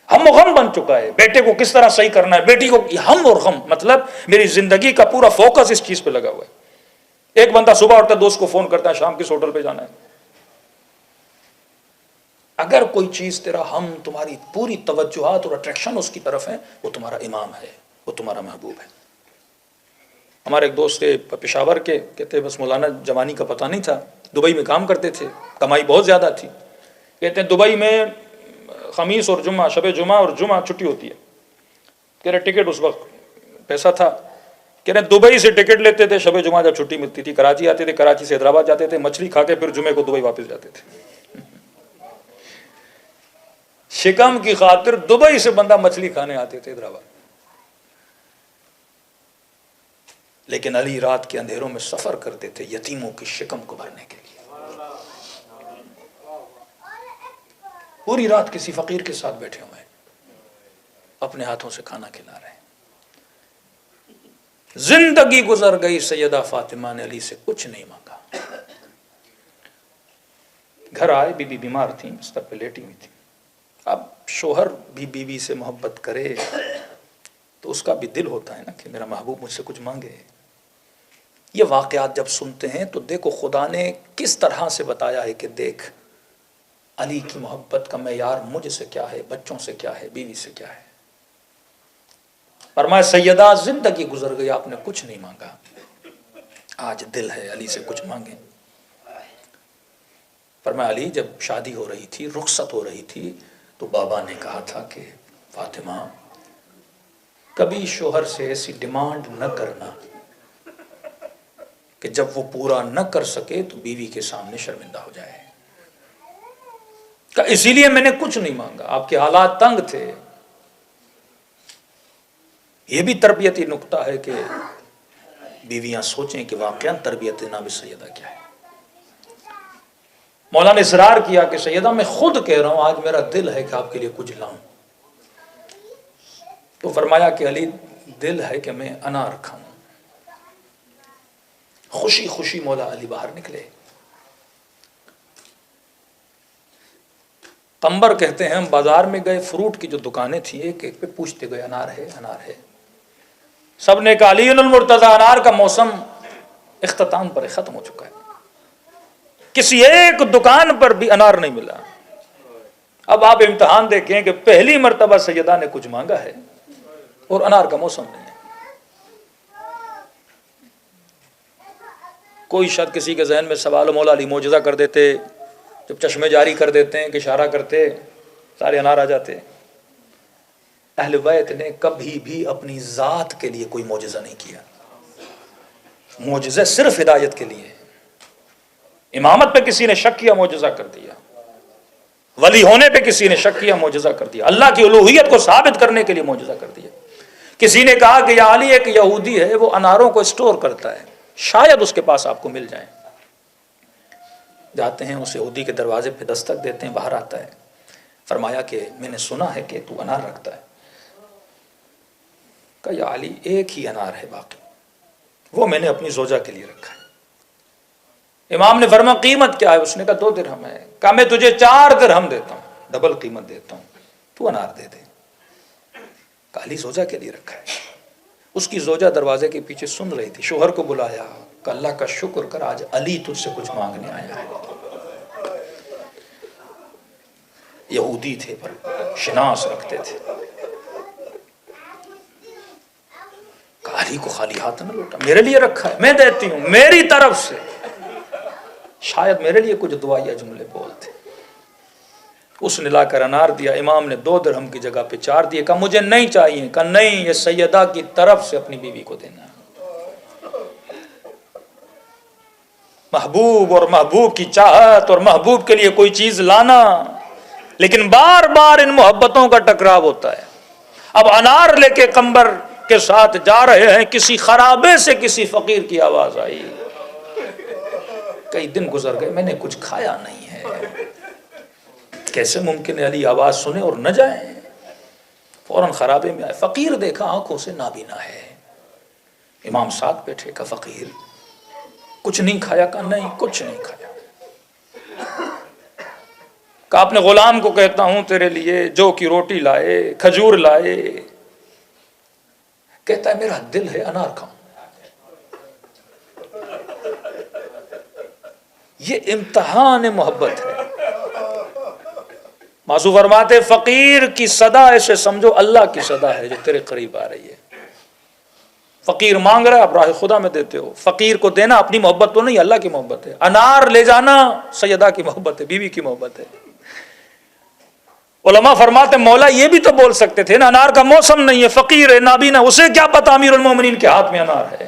ہم و غم بن چکا ہے۔ بیٹے کو کس طرح صحیح کرنا ہے، بیٹی کو، ہم اور غم، مطلب میری زندگی کا پورا فوکس اس چیز پہ لگا ہوا ہے۔ ایک بندہ صبح اٹھتا ہے، دوست کو فون کرتا ہے شام کس ہوٹل پہ جانا ہے۔ اگر کوئی چیز تیرا ہم، تمہاری پوری توجہات اور اٹریکشن اس کی طرف ہے، وہ تمہارا امام ہے، وہ تمہارا محبوب ہے۔ ہمارے ایک دوست تھے پشاور کے، کہتے بس مولانا جوانی کا پتہ نہیں تھا، دبئی میں کام کرتے تھے، کمائی بہت زیادہ تھی، کہتے ہیں دبئی میں خمیس اور جمعہ، شب جمعہ اور جمعہ چھٹی ہوتی ہے، کہہ رہے ٹکٹ اس وقت پیسہ تھا، کہہ رہے دبئی سے ٹکٹ لیتے تھے، شب جمعہ جب چھٹی ملتی تھی کراچی آتے تھے، کراچی سے حیدرآباد جاتے تھے، مچھلی کھا کے پھر جمعے کو دبئی واپس جاتے تھے۔ شکم کی خاطر دبئی سے بندہ مچھلی کھانے آتے تھے حیدرآباد، لیکن علی رات کے اندھیروں میں سفر کرتے تھے یتیموں کی شکم کو بھرنے کے لیے، پوری رات کسی فقیر کے ساتھ بیٹھے ہوئے ہیں، اپنے ہاتھوں سے کھانا کھلا رہے ہیں۔ زندگی گزر گئی، سیدہ فاطمہ نے علی سے کچھ نہیں مانگا۔ گھر آئے، بی بی بیمار تھیں، بستر پہ لیٹی ہوئی تھی۔ اب شوہر بھی بیوی سے محبت کرے تو اس کا بھی دل ہوتا ہے نا کہ میرا محبوب مجھ سے کچھ مانگے۔ یہ واقعات جب سنتے ہیں تو دیکھو خدا نے کس طرح سے بتایا ہے کہ دیکھ علی کی محبت کا معیار مجھ سے کیا ہے، بچوں سے کیا ہے، بیوی سے کیا ہے۔ فرمایا سیدہ زندگی گزر گئی، آپ نے کچھ نہیں مانگا، آج دل ہے علی سے کچھ مانگیں۔ فرمایا علی جب شادی ہو رہی تھی، رخصت ہو رہی تھی، تو بابا نے کہا تھا کہ فاطمہ کبھی شوہر سے ایسی ڈیمانڈ نہ کرنا کہ جب وہ پورا نہ کر سکے تو بیوی کے سامنے شرمندہ ہو جائے، کہ اسی لیے میں نے کچھ نہیں مانگا، آپ کے حالات تنگ تھے۔ یہ بھی تربیتی نقطہ ہے کہ بیویاں سوچیں کہ واقعاً تربیت جناب سیدہ کیا ہے۔ مولا نے اصرار کیا کہ سیدہ میں خود کہہ رہا ہوں آج میرا دل ہے کہ آپ کے لیے کچھ لاؤں، تو فرمایا کہ علی دل ہے کہ میں انار کھاؤں۔ خوشی خوشی مولا علی باہر نکلے۔ قمبر کہتے ہیں ہم بازار میں گئے، فروٹ کی جو دکانیں تھیں ایک ایک پہ پوچھتے گئے انار ہے، انار ہے، سب نے کہا علی المرتضی انار کا موسم اختتام پر ختم ہو چکا ہے، کسی ایک دکان پر بھی انار نہیں ملا۔ اب آپ امتحان دیکھیں کہ پہلی مرتبہ سیدہ نے کچھ مانگا ہے اور انار کا موسم نہیں ہے۔ کوئی شاید کسی کے ذہن میں سوال، مولا علی معجزہ کر دیتے، جب چشمے جاری کر دیتے ہیں کہ اشارہ کرتے سارے انار آ جاتے۔ اہل بیت نے کبھی بھی اپنی ذات کے لیے کوئی معجزہ نہیں کیا، معجزہ صرف ہدایت کے لیے۔ امامت پہ کسی نے شک کیا، معجزہ کر دیا، ولی ہونے پہ کسی نے شک کیا، معجزہ کر دیا، اللہ کی الوہیت کو ثابت کرنے کے لیے معجزہ کر دیا۔ کسی نے کہا کہ یا علی ایک یہودی ہے وہ اناروں کو اسٹور کرتا ہے، شاید اس کے پاس آپ کو مل جائیں۔ جاتے ہیں اس یہودی کے دروازے پہ دستک دیتے ہیں، باہر آتا ہے، فرمایا کہ میں نے سنا ہے کہ تو انار رکھتا ہے۔ کہا یا علی ایک ہی انار ہے باقی، وہ میں نے اپنی زوجہ کے لیے رکھا ہے۔ امام نے فرمایا قیمت کیا ہے؟ اس نے کہا 2 درہم ہے۔ کہا میں تجھے 4 درہم دیتا ہوں، ڈبل قیمت دیتا ہوں، تو انار دے دے۔ کہا علی زوجہ کے لیے رکھا ہے۔ اس کی زوجہ دروازے کے پیچھے سن رہی تھی، شوہر کو بلایا کہ اللہ کا شکر کر آج علی تجھ سے کچھ مانگنے آیا ہے۔ یہودی تھے پر شناس رکھتے تھے۔ کہا علی کو خالی ہاتھ نہ لوٹا، میرے لیے رکھا ہے، میں دیتی ہوں میری طرف سے، شاید میرے لیے کچھ دعائیہ جملے بولتے۔ اس نے لا کر انار دیا، امام نے 2 درہم کی جگہ پہ 4 دیے۔ کہا مجھے نہیں چاہیے، کہا نہیں یہ سیدہ کی طرف سے اپنی بیوی کو دینا ہے۔ محبوب اور محبوب کی چاہت اور محبوب کے لیے کوئی چیز لانا لیکن بار بار ان محبتوں کا ٹکراؤ ہوتا ہے. اب انار لے کے قمبر کے ساتھ جا رہے ہیں, کسی خرابے سے کسی فقیر کی آواز آئی, کئی دن گزر گئے, میں نے کچھ کھایا نہیں ہے, کیسے ممکن ہے علی آواز سنے اور نہ جائیں؟ فوراً خرابے میں آئے, فقیر دیکھا آنکھوں سے نابینا ہے. امام ساتھ بیٹھے, کا فقیر کچھ نہیں کھایا؟ کا نہیں کچھ نہیں کھایا. کہ اپنے غلام کو کہتا ہوں تیرے لیے جو کی روٹی لائے, کھجور لائے. کہتا ہے میرا دل ہے انار کھاؤں. یہ امتحان محبت ہے. معصوم فرماتے فقیر کی صدا ایسے سمجھو اللہ کی صدا ہے جو تیرے قریب آ رہی ہے. فقیر مانگ رہا ہے, آپ راہ خدا میں دیتے ہو. فقیر کو دینا اپنی محبت تو نہیں, اللہ کی محبت ہے. انار لے جانا سیدہ کی محبت ہے, بیوی کی محبت ہے. علماء فرماتے مولا یہ بھی تو بول سکتے تھے نا, انار کا موسم نہیں ہے, فقیر ہے, نابینا, اسے کیا پتا امیر المومنین کے ہاتھ میں انار ہے.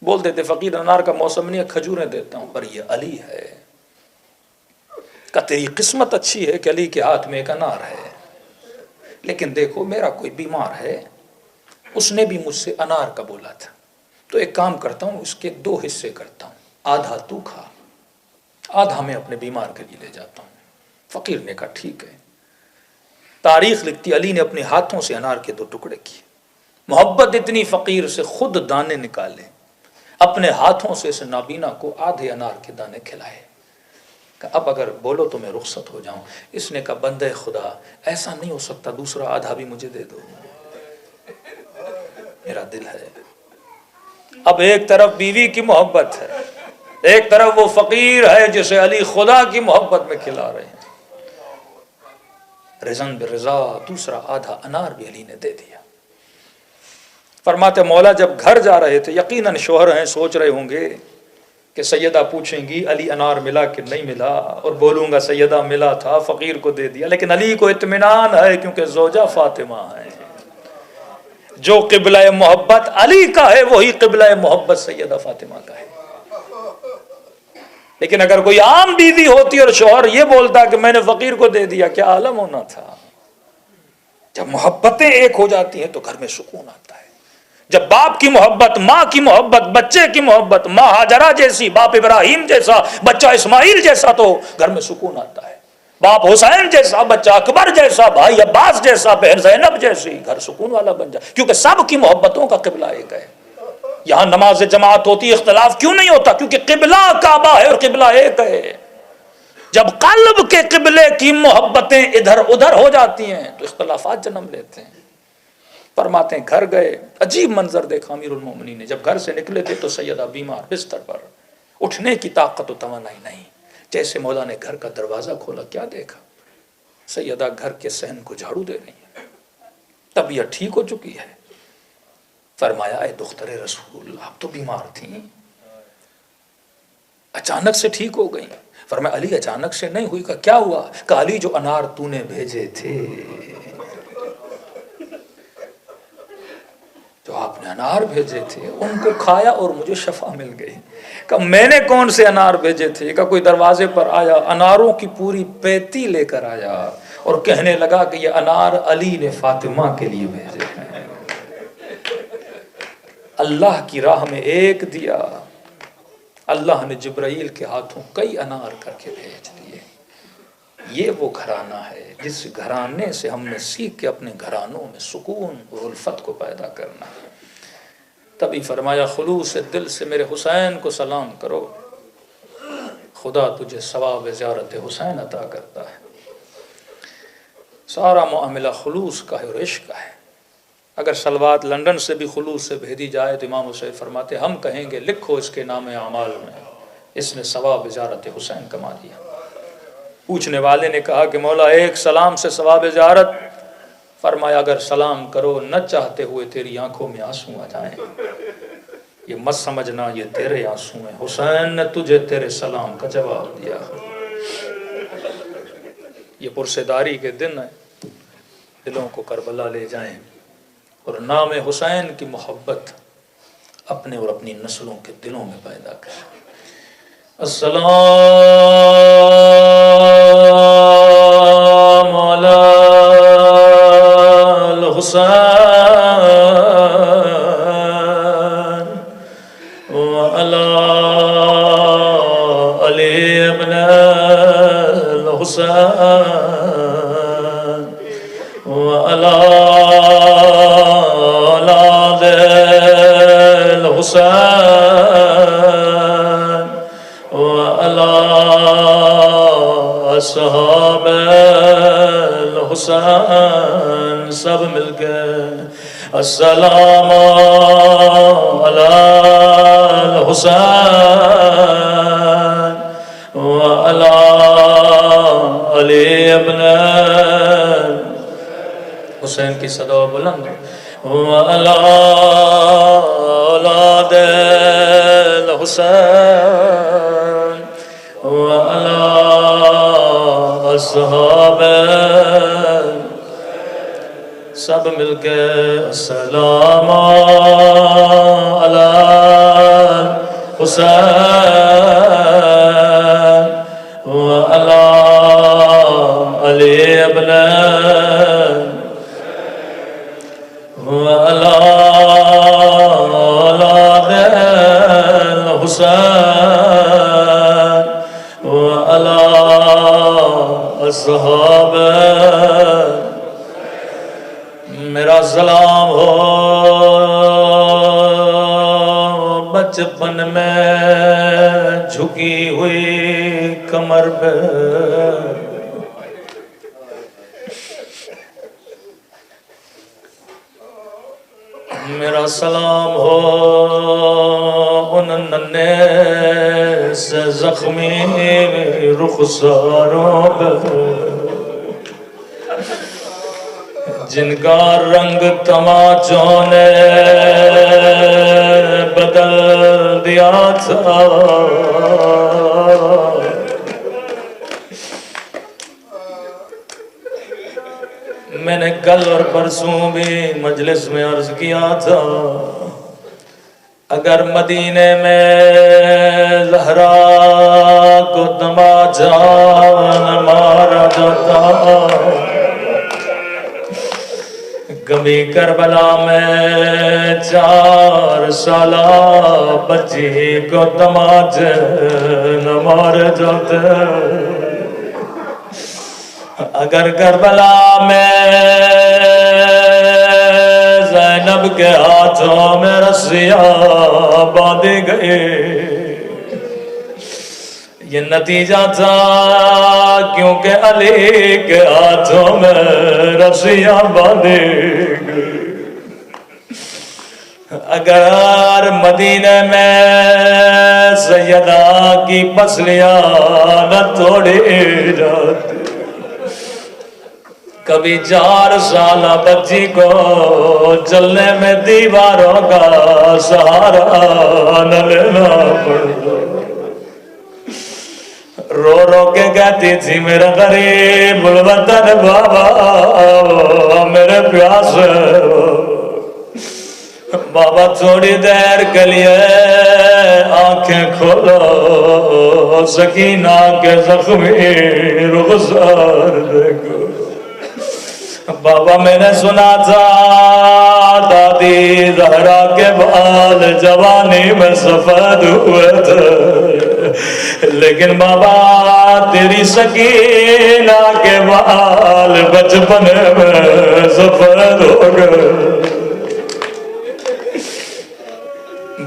بول دیتے فقیر انار کا موسم نہیں ہے, کھجوریں دیتا ہوں, پر یہ علی ہے. کہ تیری قسمت اچھی ہے کہ علی کے ہاتھ میں ایک انار ہے. لیکن دیکھو میرا کوئی بیمار ہے, اس نے بھی مجھ سے انار کا بولا تھا, تو ایک کام کرتا ہوں, اس کے 2 حصے کرتا ہوں, آدھا تو کھا, آدھا میں اپنے بیمار کے لیے لے جاتا ہوں. فقیر نے کہا ٹھیک ہے. تاریخ لکھتی علی نے اپنے ہاتھوں سے انار کے 2 ٹکڑے کیے. محبت اتنی فقیر سے خود دانے نکالے, اپنے ہاتھوں سے اس نابینا کو آدھے انار کے دانے کھلائے. کہ اب اگر بولو تو میں رخصت ہو جاؤں. اس نے کہا بندے خدا ایسا نہیں ہو سکتا, دوسرا آدھا بھی مجھے دے دو, میرا دل ہے. اب ایک طرف بیوی کی محبت ہے, ایک طرف وہ فقیر ہے جسے علی خدا کی محبت میں کھلا رہے ہیں. رضن برضا, دوسرا آدھا انار بھی علی نے دے دیا. فرماتے مولا جب گھر جا رہے تھے, یقیناً شوہر ہیں, سوچ رہے ہوں گے کہ سیدہ پوچھیں گی علی انار ملا کہ نہیں ملا, اور بولوں گا سیدہ ملا تھا, فقیر کو دے دیا. لیکن علی کو اطمینان ہے کیونکہ زوجہ فاطمہ ہے. جو قبلہ محبت علی کا ہے وہی قبلہ محبت سیدہ فاطمہ کا ہے. لیکن اگر کوئی عام بیوی ہوتی اور شوہر یہ بولتا کہ میں نے فقیر کو دے دیا, کیا عالم ہونا تھا. جب محبتیں ایک ہو جاتی ہیں تو گھر میں سکون آتا ہے. جب باپ کی محبت, ماں کی محبت, بچے کی محبت, ماں ہاجرہ جیسی, باپ ابراہیم جیسا, بچہ اسماعیل جیسا, تو گھر میں سکون آتا ہے. باپ حسین جیسا, بچہ اکبر جیسا, بھائی عباس جیسا, بہن زینب جیسی, گھر سکون والا بن جائے. کیونکہ سب کی محبتوں کا قبلہ ایک ہے. یہاں نماز جماعت ہوتی, اختلاف کیوں نہیں ہوتا؟ کیونکہ قبلہ کعبہ ہے اور قبلہ ایک ہے. جب قلب کے قبلے کی محبتیں ادھر ادھر ہو جاتی ہیں تو اختلافات جنم لیتے ہیں. فرماتے ہیں گھر گئے, عجیب منظر دیکھا امیر المومنین نے. جب گھر سے نکلے تھے تو سیدہ بیمار, بستر پر, اٹھنے کی طاقت و توانائی نہیں. جیسے مولا نے گھر کا دروازہ کھولا, کیا دیکھا؟ سیدہ گھر کے صحن کو جھاڑو دے رہی ہیں, طبیعت ٹھیک ہو چکی ہے. فرمایا اے دختر رسول, آپ تو بیمار تھیں, اچانک سے ٹھیک ہو گئی. فرمایا علی اچانک سے نہیں ہوئی. کیا ہوا؟ کہ علی جو انار تو نے بھیجے تھے, جو آپ نے انار بھیجے تھے, ان کو کھایا اور مجھے شفا مل گئی. کہ میں نے کون سے انار بھیجے تھے؟ کہ کوئی دروازے پر آیا, اناروں کی پوری پیتی لے کر آیا اور کہنے لگا کہ یہ انار علی نے فاطمہ کے لیے بھیجے ہیں. اللہ کی راہ میں ایک دیا, اللہ نے جبرائیل کے ہاتھوں کئی انار کر کے بھیج دیے. یہ وہ گھرانہ ہے جس گھرانے سے ہم نے سیکھ کے اپنے گھرانوں میں سکون اور الفت کو پیدا کرنا. تبھی فرمایا خلوص دل سے میرے حسین کو سلام کرو, خدا تجھے ثواب زیارت حسین عطا کرتا ہے. سارا معاملہ خلوص کا ہے اور عشق کا ہے. اگر صلوات لندن سے بھی خلوص سے بھیجی جائے تو امام حسین فرماتے ہم کہیں گے لکھو اس کے نام اعمال میں, اس نے ثواب زیارت حسین کما دیا. پوچھنے والے نے کہا کہ مولا ایک سلام سے ثواب زیارت. فرمایا اگر سلام کرو نہ چاہتے ہوئے تیری آنکھوں میں آنسو آ جائیں, یہ مت سمجھنا یہ تیرے آنسو ہیں, حسین نے تجھے تیرے سلام کا جواب دیا. یہ پرسیداری کے دن ہے, دلوں کو کربلا لے جائیں اور نام حسین کی محبت اپنے اور اپنی نسلوں کے دلوں میں پیدا کریں. السلام وعلى أصحاب الحسين سب مل کے السلام على الحسين وعلى علي ابن حسین کی صدا بلند وعلى اولاد الحسین وعلى اصحاب سب مل کے السلام علی حسین وعلی علی ابن وعلی اولاد الحسین وعلی اصحاب میرا سلام ہو بچپن میں جھکی ہوئی کمر پہ میرا سلام ہو ان ننھے سے زخمی رخساروں پہ جن کا رنگ تماچوں نے بدل دیا تھا میں نے کل اور پرسوں بھی مجلس میں عرض کیا تھا اگر مدینے میں زہرا کو تماچا نہ مارا جاتا کبھی کربلا میں 4 سالہ بچی کو تماچے نہ مارے جاتے اگر کربلا میں زینب کے ہاتھوں میں رسیاں باندھی گئی یہ نتیجہ تھا کیونکہ علی کے ہاتھوں میں رسیاں باندھی گئی اگر مدینے میں سیدہ کی پسلیاں نہ توڑی جاتی کبھی 4 سالہ بچی کو چلنے میں دیواروں کا سہارا نہ لینا پڑتا رو رو کے کہتی تھی میرا غریب الوطن بابا میرے پیاس بابا تھوڑی دیر کے لیے آنکھیں کھولو سکینہ کے زخمی رخسار دیکھو بابا میں نے سنا تھا دادی زہرا کے بال جوانی میں سفید ہوئے تھے لیکن بابا تیری سکینہ کے بال بچپن میں سفید ہو گئے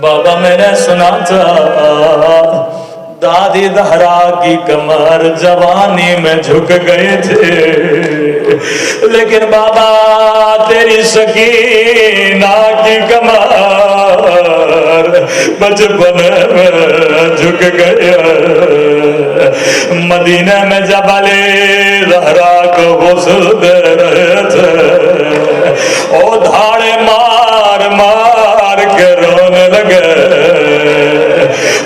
بابا میں نے سنا تھا دادی زہرا کی کمر جوانی میں جھک گئی تھی لیکن بابا تیری سکینہ کی کمر بچپن میں جھک گئی مدینہ میں جب علی زہرا کو غسل دے رہے تھے او دھاڑے مار مار کے رونے لگے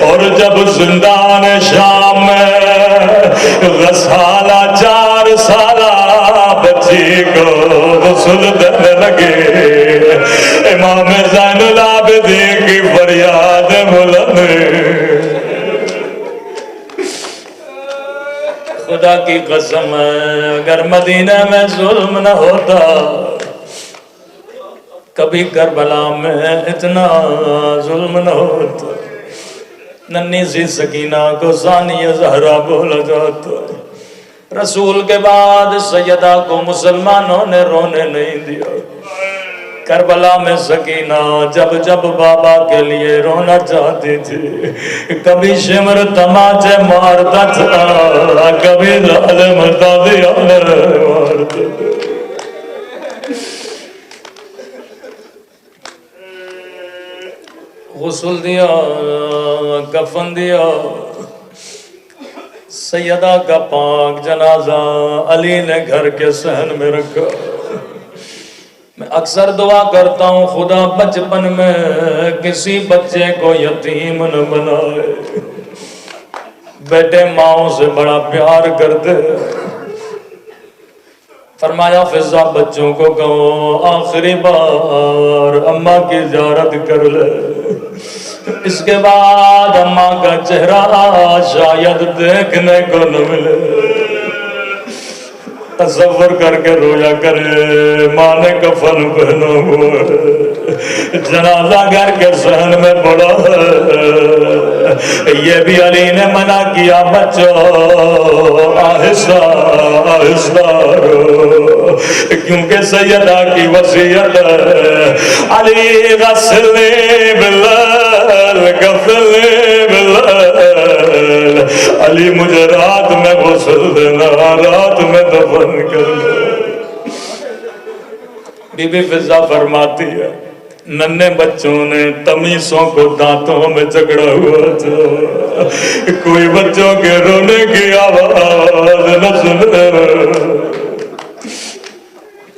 اور جب زندان شام میں غسالہ 4 سالہ بچی کو غسل دینے لگے امام زین العابدین کی فریاد بلند خدا کی قسم ہے اگر مدینہ میں ظلم نہ ہوتا کبھی کربلا میں اتنا ظلم نہ ہوتا ننھی سی سکینہ کو ثانیہ زہرا بولا جاتا رسول کے بعد سیدہ کو مسلمانوں نے رونے نہیں دیا کربلا میں سکینہ جب جب بابا کے لیے رونا چاہتی تھی، کبھی شمر تماچے مارتا تھا، کبھی ظالم تازیہ مارتا تھا۔ غسل دیا، کفن دیا، سیدہ کا پاک جنازہ علی نے گھر کے صحن میں رکھا۔ میں اکثر دعا کرتا ہوں خدا بچپن میں کسی بچے کو یتیم نہ بنائے، بیٹے ماؤں سے بڑا پیار کرتے۔ فرمایا فضا بچوں کو کہو آخری بار اماں کی زیارت کر لے، اس کے بعد اماں کا چہرہ شاید دیکھنے کو نہ ملے۔ تصور کر کے رویا کرے ماں نے کفن پہنا ہوا ہے، جنازہ گھر کے صحن میں پڑا ہے۔ یہ بھی علی نے منع کیا بچوں آہستہ آہستہ رو، کیونکہ سیدہ کی وصیت ہے علی غسلِ بلال غسلِ بلال، علی مجھے رات میں غسل دینا، رات میں دفن کرنا۔ بی بی فضا فرماتی ہے ننھے بچوں نے تمیزوں کو دانتوں میں جکڑا ہوا تھا، کوئی بچوں کے رونے کی آواز نہ سنے۔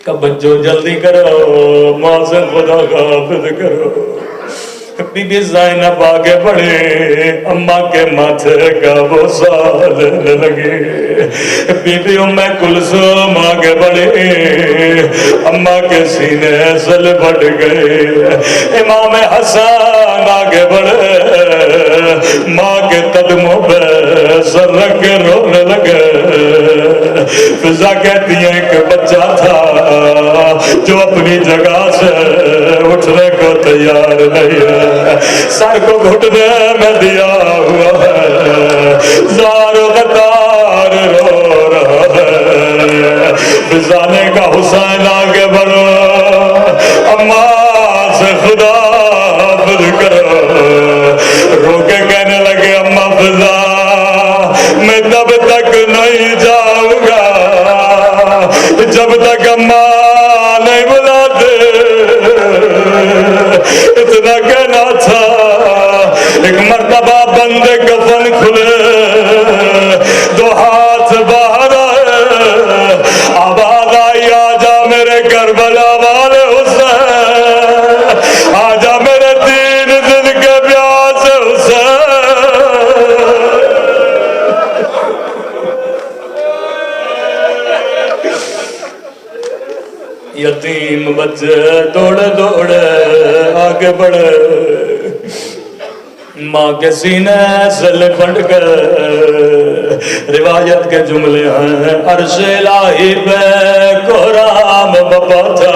کہ بچوں جلدی کرو، ماں سے خدا کا حافظ کرو۔ بی بی زینب آگے بڑھے، اماں کے ماتھے کا بوسہ لینے لگی۔ بی بی ام کلثوم آگے بڑھے، اماں کے سینے سے لپٹ گئے۔ امام حسن آگے بڑھے، ماں کے قدموں پہ سر رکھ کے رونے لگے۔ فضا کہتی ہے ایک بچہ تھا جو اپنی جگہ سے اٹھنے کو تیار نہیں ہے، سر کو گھٹنے میں دیا ہوا ہے، زار و غدار رو رہا ہے۔ فضا نے کہا حسین آگے بڑھو، اماں سے خدا حافظ کرو۔ رو کے کہنے لگے اماں فضا میں تب تک نہیں جاؤں گا جب تک اماں نہیں بلاتے۔ اتنا کہنا تھا، ایک مرتبہ بند کفن کھلے، دو ہاتھ باہر آئے، آواز آئی آجا میرے کربلا والے حسین، آجا میرے تین دن کے پیاس حسین۔ یتیم بچے دوڑے دوڑے آگے بڑھے، ماں کے سینے سے لپٹ گئے۔ روایت کے جملے ہیں عرش الہی پہ کوہرام بپا تھا،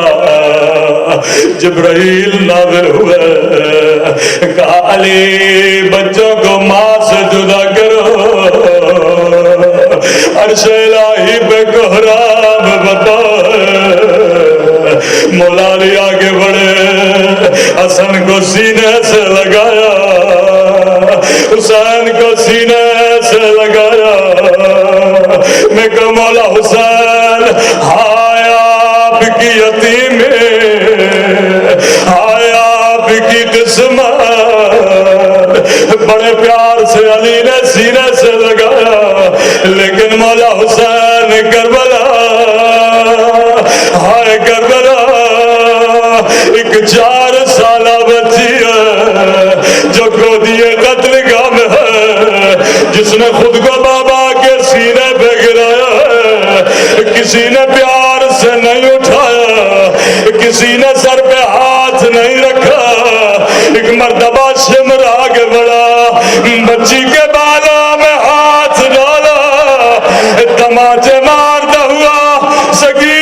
جبرائیل نازل ہوئے، کہا علی بچوں کو ماں سے جدا کرو۔ عرش الہی پہ کوہرام بپا، مولا علی آگے بڑھے، حسن کو سینے سے لگایا، حسین کو سینے سے لگایا۔ میں کہا مولا حسین ہائے آپ کی یتیمی، ہائے آپ کی قسمت۔ بڑے پیار سے علی نے سینے سے لگایا، لیکن مولا حسین کربلا، ہائے کربلا، ایک 4 سالہ بچی ہے جو گودی قتل گاہ میں ہے، جس نے خود کو بابا کے سینے پہ گرایا ہے، کسی نے پیار سے نہیں اٹھایا، کسی نے سر پہ ہاتھ نہیں رکھا۔ ایک مرتبہ شمر آگے بڑھا، بچی کے بالا میں ہاتھ ڈالا، تماچے مارتا ہوا سکی